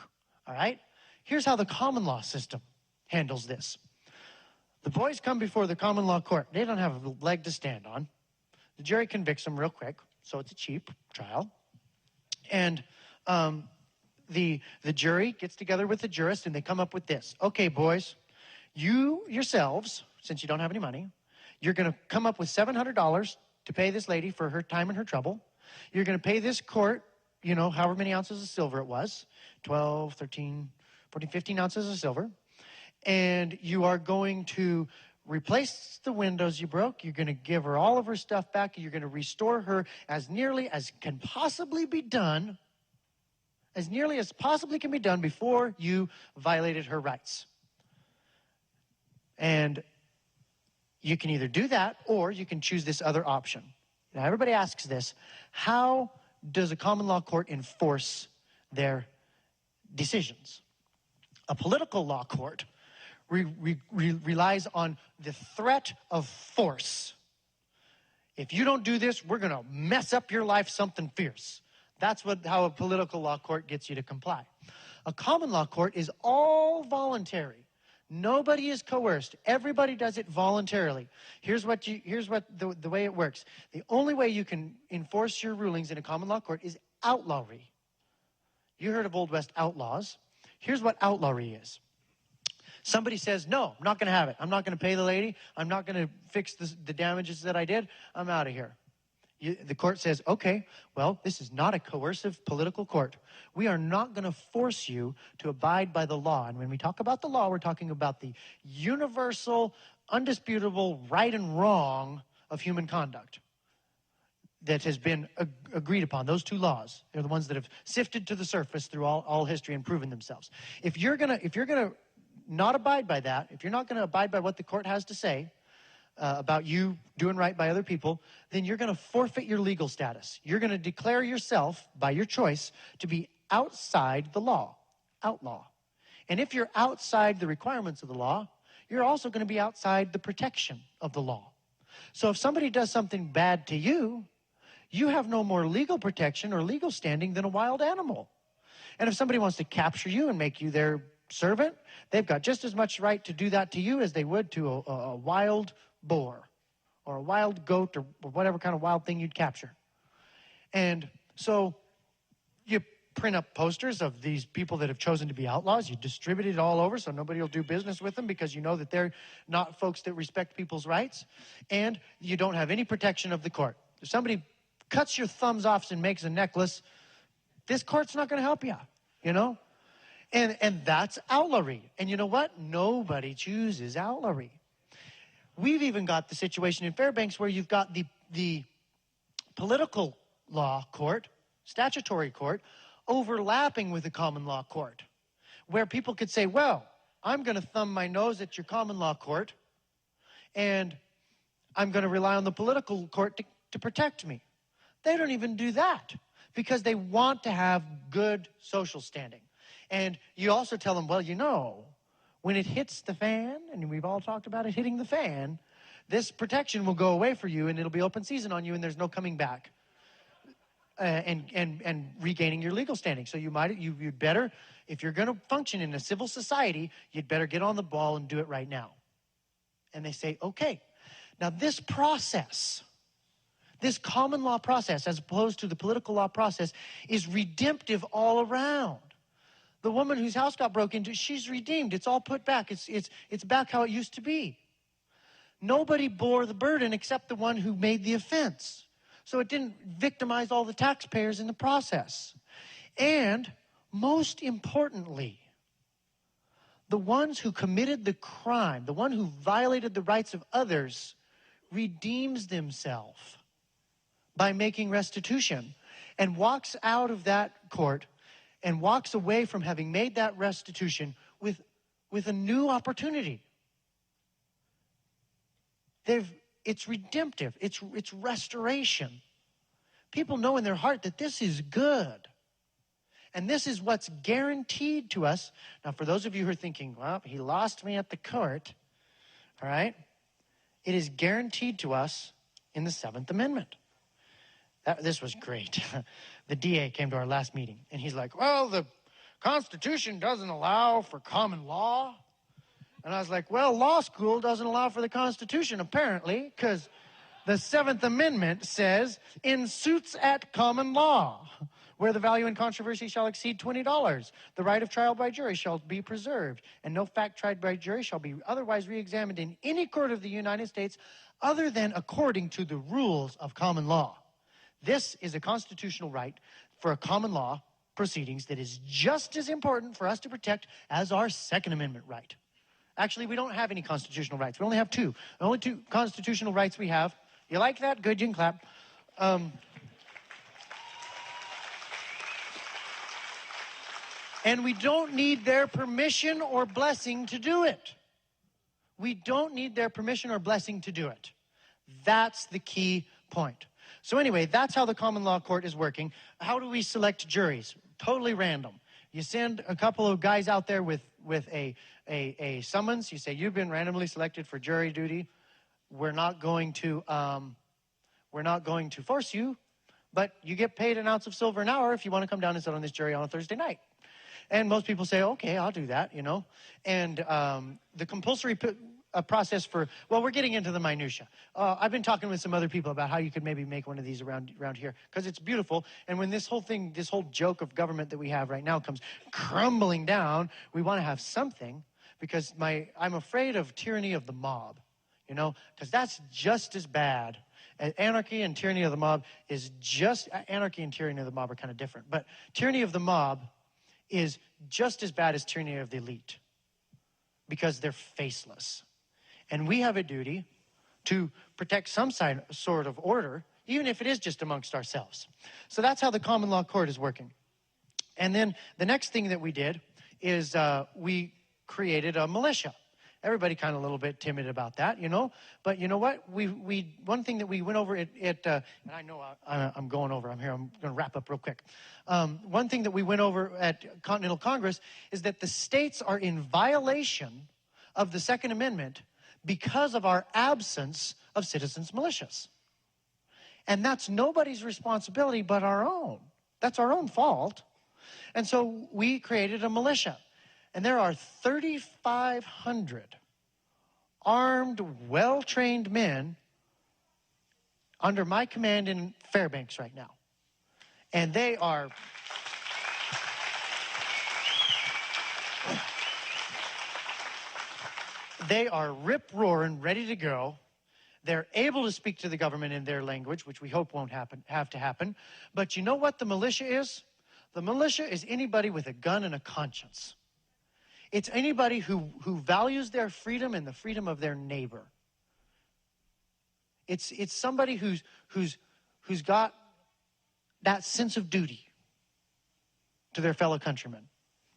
All right? Here's how the common law system handles this. The boys come before the common law court. They don't have a leg to stand on. The jury convicts them real quick, so it's a cheap trial. And the jury gets together with the jurist, and they come up with this. Okay, boys, you yourselves, since you don't have any money, you're going to come up with $700 to pay this lady for her time and her trouble. You're going to pay this court, however many ounces of silver it was, 12, 13, 14, 15 ounces of silver. And you are going to replace the windows you broke. You're going to give her all of her stuff back. You're going to restore her as nearly as can possibly be done as nearly as possibly can be done before you violated her rights. And you can either do that or you can choose this other option. Now, everybody asks this: how does a common law court enforce their decisions? A political law court relies on the threat of force. If you don't do this, we're going to mess up your life something fierce. That's how a political law court gets you to comply. A common law court is all voluntary. Nobody is coerced. Everybody does it voluntarily. Here's the way it works. The only way you can enforce your rulings in a common law court is outlawry. You heard of Old West outlaws. Here's what outlawry is. Somebody says, no, I'm not going to have it. I'm not going to pay the lady. I'm not going to fix the damages that I did. I'm out of here. The court says, okay, well, this is not a coercive political court. We are not going to force you to abide by the law. And when we talk about the law, we're talking about the universal, undisputable right and wrong of human conduct that has been agreed upon. Those two laws are the ones that have sifted to the surface through all history and proven themselves. If you're gonna not abide by that, if you're not going to abide by what the court has to say about you doing right by other people, then you're going to forfeit your legal status. You're going to declare yourself, by your choice, to be outside the law, outlaw. And if you're outside the requirements of the law, you're also going to be outside the protection of the law. So if somebody does something bad to you, you have no more legal protection or legal standing than a wild animal. And if somebody wants to capture you and make you their servant, they've got just as much right to do that to you as they would to a wild boar or a wild goat or whatever kind of wild thing you'd capture. And so you print up posters of these people that have chosen to be outlaws. You distribute it all over so nobody will do business with them because you know that they're not folks that respect people's rights. And you don't have any protection of the court. If somebody cuts your thumbs off and makes a necklace, this court's not going to help you, you know? And that's outlawry. And you know what? Nobody chooses outlawry. We've even got the situation in Fairbanks where you've got the political law court, statutory court, overlapping with the common law court, where people could say, well, I'm going to thumb my nose at your common law court, and I'm going to rely on the political court to protect me. They don't even do that because they want to have good social standing. And you also tell them, well, you know, when it hits the fan, and we've all talked about it hitting the fan, this protection will go away for you, and it'll be open season on you, and there's no coming back and regaining your legal standing. So you'd better, if you're going to function in a civil society, you'd better get on the ball and do it right now. And they say, okay. Now this process, this common law process, as opposed to the political law process, is redemptive all around. The woman whose house got broke into, she's redeemed. It's all put back. It's back how it used to be. Nobody bore the burden except the one who made the offense. So it didn't victimize all the taxpayers in the process. And most importantly, the ones who committed the crime, the one who violated the rights of others, redeems themselves by making restitution and walks out of that court and walks away from having made that restitution with a new opportunity. It's redemptive. It's restoration. People know in their heart that this is good. And this is what's guaranteed to us. Now, for those of you who are thinking, well, he lost me at the court, all right? It is guaranteed to us in the 7th Amendment. This was great. The DA came to our last meeting, and he's like, well, the Constitution doesn't allow for common law. And I was like, well, law school doesn't allow for the Constitution, apparently, because the 7th Amendment says, in suits at common law, where the value in controversy shall exceed $20, the right of trial by jury shall be preserved, and no fact tried by jury shall be otherwise reexamined in any court of the United States other than according to the rules of common law. This is a constitutional right for a common law proceedings that is just as important for us to protect as our Second Amendment right. Actually, we don't have any constitutional rights. We only have two. The only two constitutional rights we have. You like that? Good, you can clap. And we don't need their permission or blessing to do it. We don't need their permission or blessing to do it. That's the key point. So anyway, that's how the common law court is working. How do we select juries? Totally random. You send a couple of guys out there with a summons. You say, you've been randomly selected for jury duty. We're not going to force you, but you get paid an ounce of silver an hour if you want to come down and sit on this jury on a Thursday night. And most people say, okay, I'll do that, you know. And the compulsory process for, well, we're getting into the minutia. I've been talking with some other people about how you could maybe make one of these around here, because it's beautiful. And when this whole joke of government that we have right now comes crumbling down, we want to have something, because I'm afraid of tyranny of the mob, you know, because that's just as bad. Anarchy and tyranny of the mob is just, anarchy and tyranny of the mob are kind of different, but tyranny of the mob is just as bad as tyranny of the elite, because they're faceless. And we have a duty to protect some sort of order, even if it is just amongst ourselves. So that's how the common law court is working. And then the next thing that we did is we created a militia. Everybody kind of a little bit timid about that, you know. But you know what? One thing that we went over and I know I'm going over. I'm going to wrap up real quick. One thing that we went over at Continental Congress is that the states are in violation of the Second Amendment because of our absence of citizens' militias. And that's nobody's responsibility but our own. That's our own fault. And so we created a militia. And there are 3,500 armed, well-trained men under my command in Fairbanks right now. And they are... They are rip-roaring, ready to go. They're able to speak to the government in their language, which we hope won't have to happen. But you know what the militia is? The militia is anybody with a gun and a conscience. It's anybody who values their freedom and the freedom of their neighbor. It's somebody who's got that sense of duty to their fellow countrymen.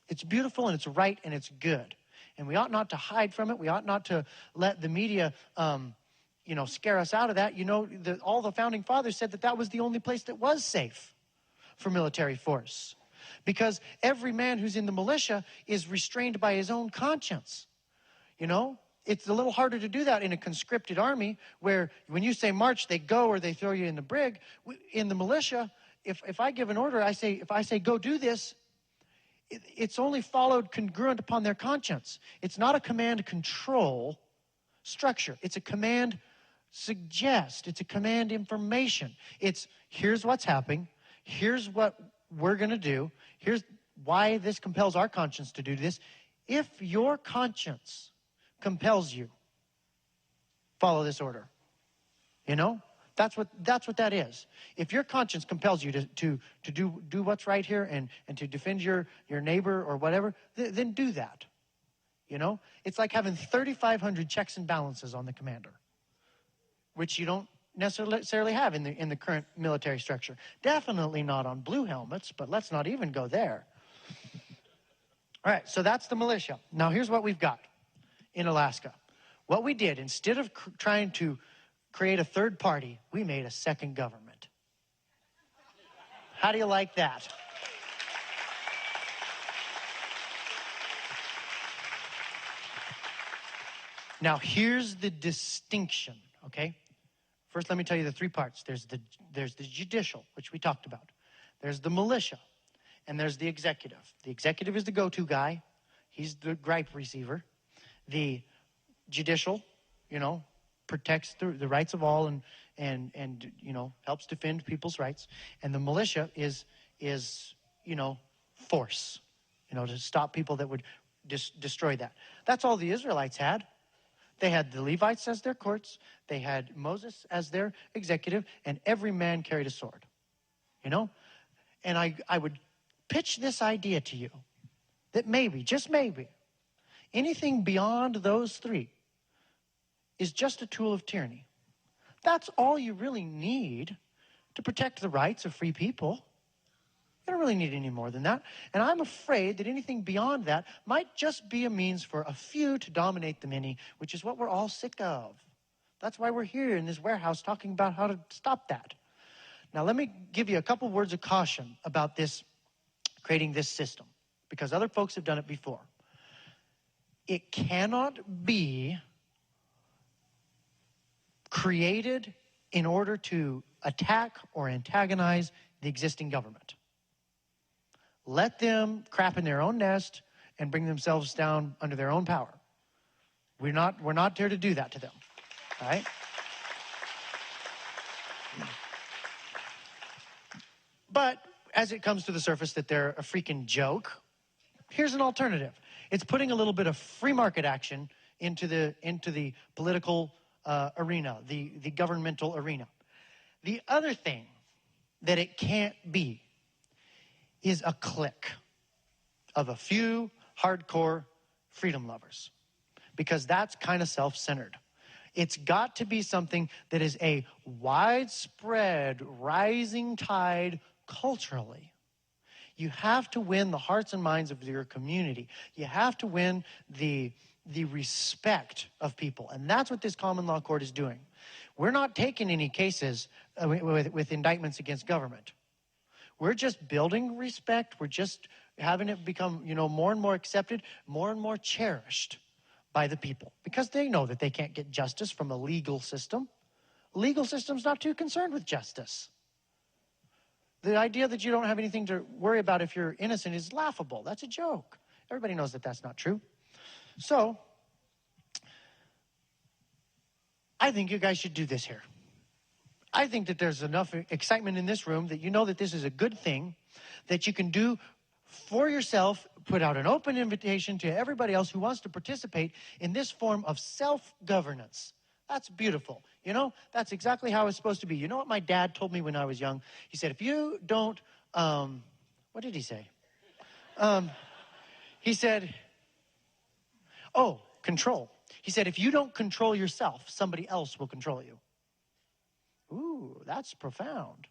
It's beautiful and it's right and it's good. And we ought not to hide from it. We ought not to let the media, scare us out of that. You know, all the founding fathers said that was the only place that was safe for military force. Because every man who's in the militia is restrained by his own conscience. You know, it's a little harder to do that in a conscripted army where when you say march, they go or they throw you in the brig. In the militia, if I give an order, if I say go do this, it's only followed congruent upon their conscience. It's not a command control structure. It's a command suggest. It's a command information. It's here's what's happening. Here's what we're going to do. Here's why this compels our conscience to do this. If your conscience compels you, follow this order. You know? That's what that is. If your conscience compels you to do what's right here and to defend your neighbor or whatever, then do that. You know? It's like having 3,500 checks and balances on the commander, which you don't necessarily have in the current military structure. Definitely not on blue helmets, but let's not even go there. All right, so that's the militia. Now here's what we've got in Alaska. What we did, instead of trying to create a third party, we made a second government. How do you like that? Now, here's the distinction, okay? First, let me tell you the three parts. There's the judicial, which we talked about. There's the militia, and there's the executive. The executive is the go-to guy. He's the gripe receiver. The judicial, protects the rights of all and helps defend people's rights. And the militia is force, to stop people that would destroy that. That's all the Israelites had. They had the Levites as their courts. They had Moses as their executive, and every man carried a sword, And I would pitch this idea to you that maybe, just maybe, anything beyond those three is just a tool of tyranny. That's all you really need to protect the rights of free people. We don't really need any more than that. And I'm afraid that anything beyond that might just be a means for a few to dominate the many, which is what we're all sick of. That's why we're here in this warehouse talking about how to stop that. Now, let me give you a couple words of caution about this, creating this system, because other folks have done it before. It cannot be created in order to attack or antagonize the existing government. Let them crap in their own nest and bring themselves down under their own power. We're not here to do that to them, all right? But as it comes to the surface that they're a freaking joke, here's an alternative. It's putting a little bit of free market action into the political arena, the governmental arena. The other thing that it can't be is a clique of a few hardcore freedom lovers, because that's kind of self-centered. It's got to be something that is a widespread rising tide culturally. You have to win the hearts and minds of your community. You have to win the respect of people. And that's what this common law court is doing. We're not taking any cases with indictments against government. We're just building respect. We're just having it become, more and more accepted, more and more cherished by the people, because they know that they can't get justice from a legal system. A legal system's not too concerned with justice. The idea that you don't have anything to worry about if you're innocent is laughable. That's a joke. Everybody knows that that's not true. So, I think you guys should do this here. I think that there's enough excitement in this room that you know that this is a good thing that you can do for yourself, put out an open invitation to everybody else who wants to participate in this form of self-governance. That's beautiful. That's exactly how it's supposed to be. You know what my dad told me when I was young? He said, if you don't, what did he say? He said, control. He said, if you don't control yourself, somebody else will control you. Ooh, that's profound.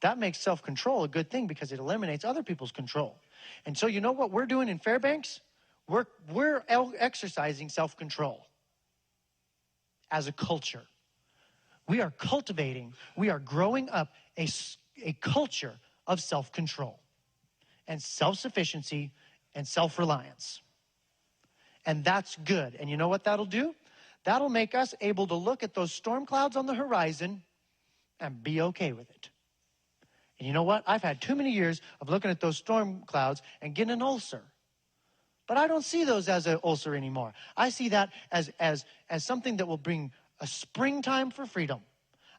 That makes self-control a good thing because it eliminates other people's control. And so you know what we're doing in Fairbanks? We're exercising self-control as a culture. We are cultivating, we are growing up a culture of self-control and self-sufficiency and self-reliance. And that's good. And you know what that'll do? That'll make us able to look at those storm clouds on the horizon and be okay with it. And you know what? I've had too many years of looking at those storm clouds and getting an ulcer. But I don't see those as an ulcer anymore. I see that as something that will bring a springtime for freedom.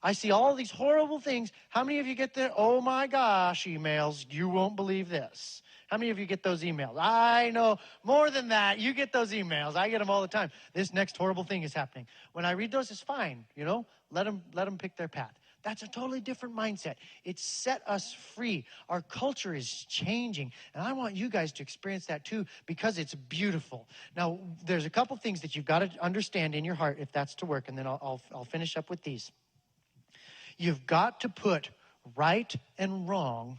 I see all these horrible things. How many of you get the, oh my gosh, emails? You won't believe this. How many of you get those emails? I know more than that. You get those emails. I get them all the time. This next horrible thing is happening. When I read those, it's fine. Let them pick their path. That's a totally different mindset. It's set us free. Our culture is changing, and I want you guys to experience that too because it's beautiful. Now, there's a couple things that you've got to understand in your heart if that's to work, and then I'll finish up with these. You've got to put right and wrong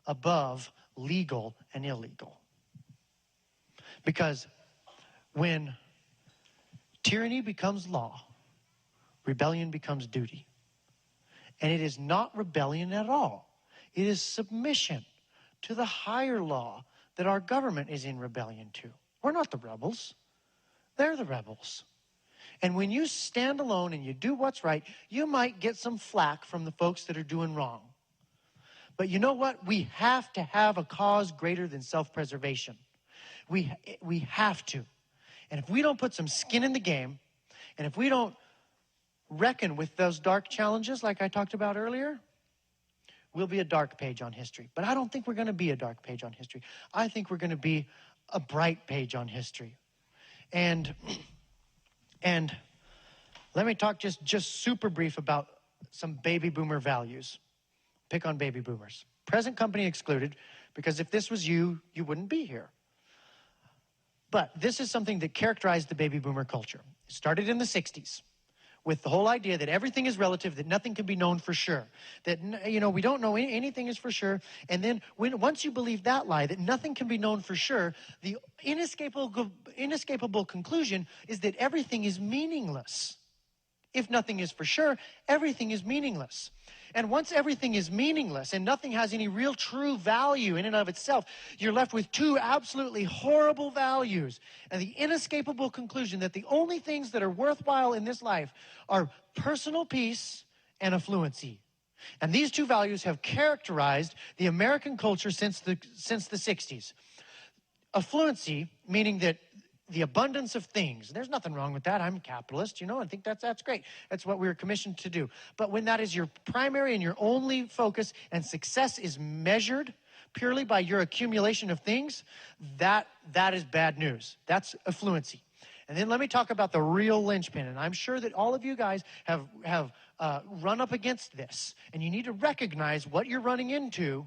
above legal and illegal. Because when tyranny becomes law, rebellion becomes duty. And it is not rebellion at all. It is submission to the higher law that our government is in rebellion to. We're not the rebels. They're the rebels. And when you stand alone and you do what's right, you might get some flack from the folks that are doing wrong. But you know what? We have to have a cause greater than self-preservation. We have to. And if we don't put some skin in the game, and if we don't reckon with those dark challenges like I talked about earlier, we'll be a dark page on history. But I don't think we're going to be a dark page on history. I think we're going to be a bright page on history. And let me talk just super brief about some baby boomer values. Pick on baby boomers. Present company excluded, because if this was you, you wouldn't be here. But this is something that characterized the baby boomer culture. It started in the 60s. with the whole idea that everything is relative, that nothing can be known for sure, that, we don't know anything is for sure. And then once you believe that lie, that nothing can be known for sure, the inescapable conclusion is that everything is meaningless. If nothing is for sure, everything is meaningless. And once everything is meaningless and nothing has any real true value in and of itself, you're left with two absolutely horrible values and the inescapable conclusion that the only things that are worthwhile in this life are personal peace and affluency. And these two values have characterized the American culture since the 60s. Affluency, meaning that the abundance of things. There's nothing wrong with that. I'm a capitalist, I think that's great. That's what we were commissioned to do. But when that is your primary and your only focus and success is measured purely by your accumulation of things, that is bad news. That's affluency. And then let me talk about the real linchpin. And I'm sure that all of you guys have run up against this. And you need to recognize what you're running into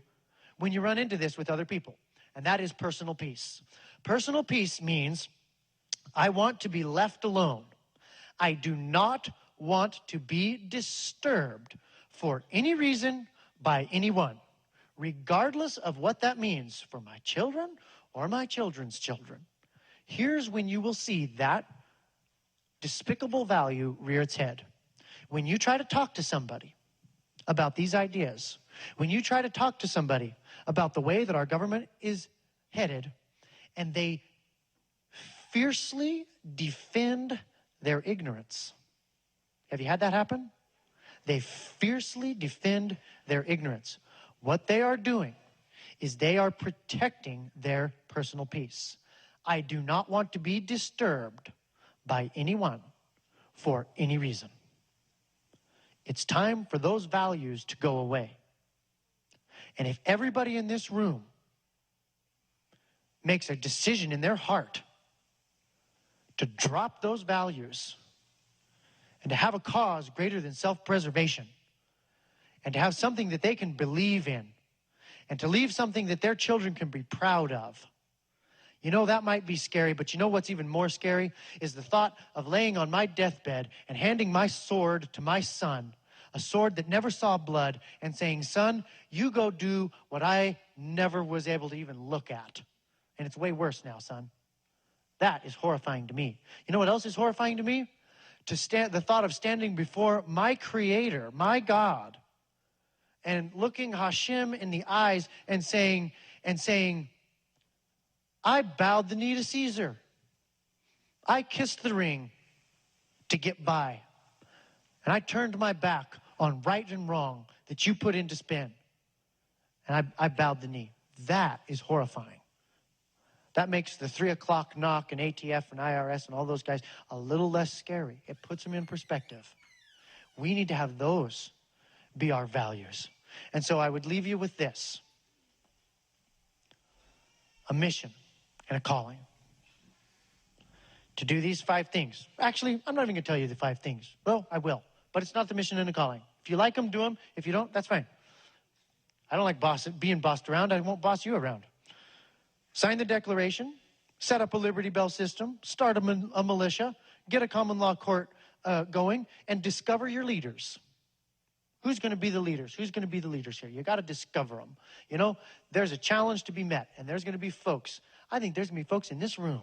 when you run into this with other people. And that is personal peace. Personal peace means I want to be left alone. I do not want to be disturbed for any reason by anyone, regardless of what that means for my children or my children's children. Here's when you will see that despicable value rear its head. When you try to talk to somebody about these ideas, when you try to talk to somebody about the way that our government is headed, and they fiercely defend their ignorance. Have you had that happen? They fiercely defend their ignorance. What they are doing is they are protecting their personal peace. I do not want to be disturbed by anyone for any reason. It's time for those values to go away. And if everybody in this room makes a decision in their heart to drop those values and to have a cause greater than self-preservation and to have something that they can believe in and to leave something that their children can be proud of. That might be scary, but what's even more scary is the thought of laying on my deathbed and handing my sword to my son, a sword that never saw blood, and saying, son, you go do what I never was able to even look at. And it's way worse now, son. That is horrifying to me. You know what else is horrifying to me? The thought of standing before my Creator, my God, and looking Hashem in the eyes and saying, I bowed the knee to Caesar. I kissed the ring to get by. And I turned my back on right and wrong that you put into spin. And I bowed the knee. That is horrifying. That makes the 3 o'clock knock and ATF and IRS and all those guys a little less scary. It puts them in perspective. We need to have those be our values. And so I would leave you with this: a mission and a calling to do these 5 things. Actually, I'm not even going to tell you the 5 things. Well, I will. But it's not the mission and the calling. If you like them, do them. If you don't, that's fine. I don't like being bossed around. I won't boss you around. Sign the Declaration, set up a Liberty Bell system, start a militia, get a common law court going, and discover your leaders. Who's going to be the leaders? Who's going to be the leaders here? You got to discover them. There's a challenge to be met, and there's going to be folks. I think there's going to be folks in this room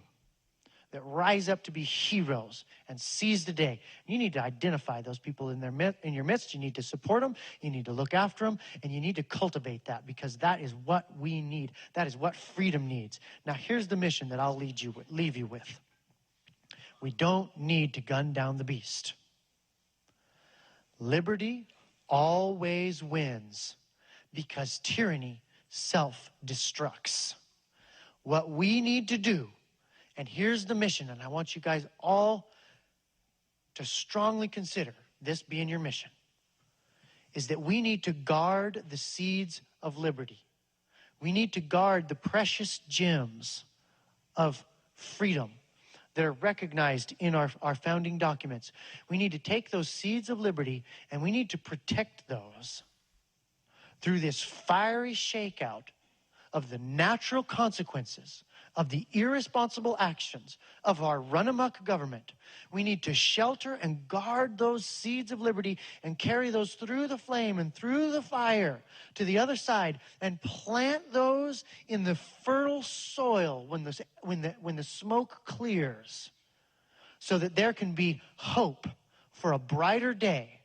that rise up to be heroes and seize the day. You need to identify those people in your midst. You need to support them. You need to look after them. And you need to cultivate that, because that is what we need. That is what freedom needs. Now, here's the mission that I'll leave you with. We don't need to gun down the beast. Liberty always wins because tyranny self-destructs. What we need to do, and here's the mission, and I want you guys all to strongly consider this being your mission, is that we need to guard the seeds of liberty. We need to guard the precious gems of freedom that are recognized in our founding documents. We need to take those seeds of liberty and we need to protect those through this fiery shakeout of the natural consequences of the irresponsible actions of our run-amok government. We need to shelter and guard those seeds of liberty and carry those through the flame and through the fire to the other side and plant those in the fertile soil when the smoke clears, so that there can be hope for a brighter day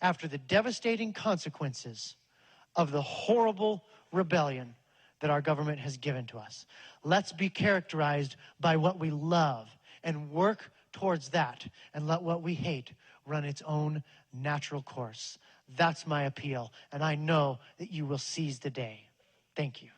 after the devastating consequences of the horrible rebellion that our government has given to us. Let's be characterized by what we love and work towards that, and let what we hate run its own natural course. That's my appeal, and I know that you will seize the day. Thank you.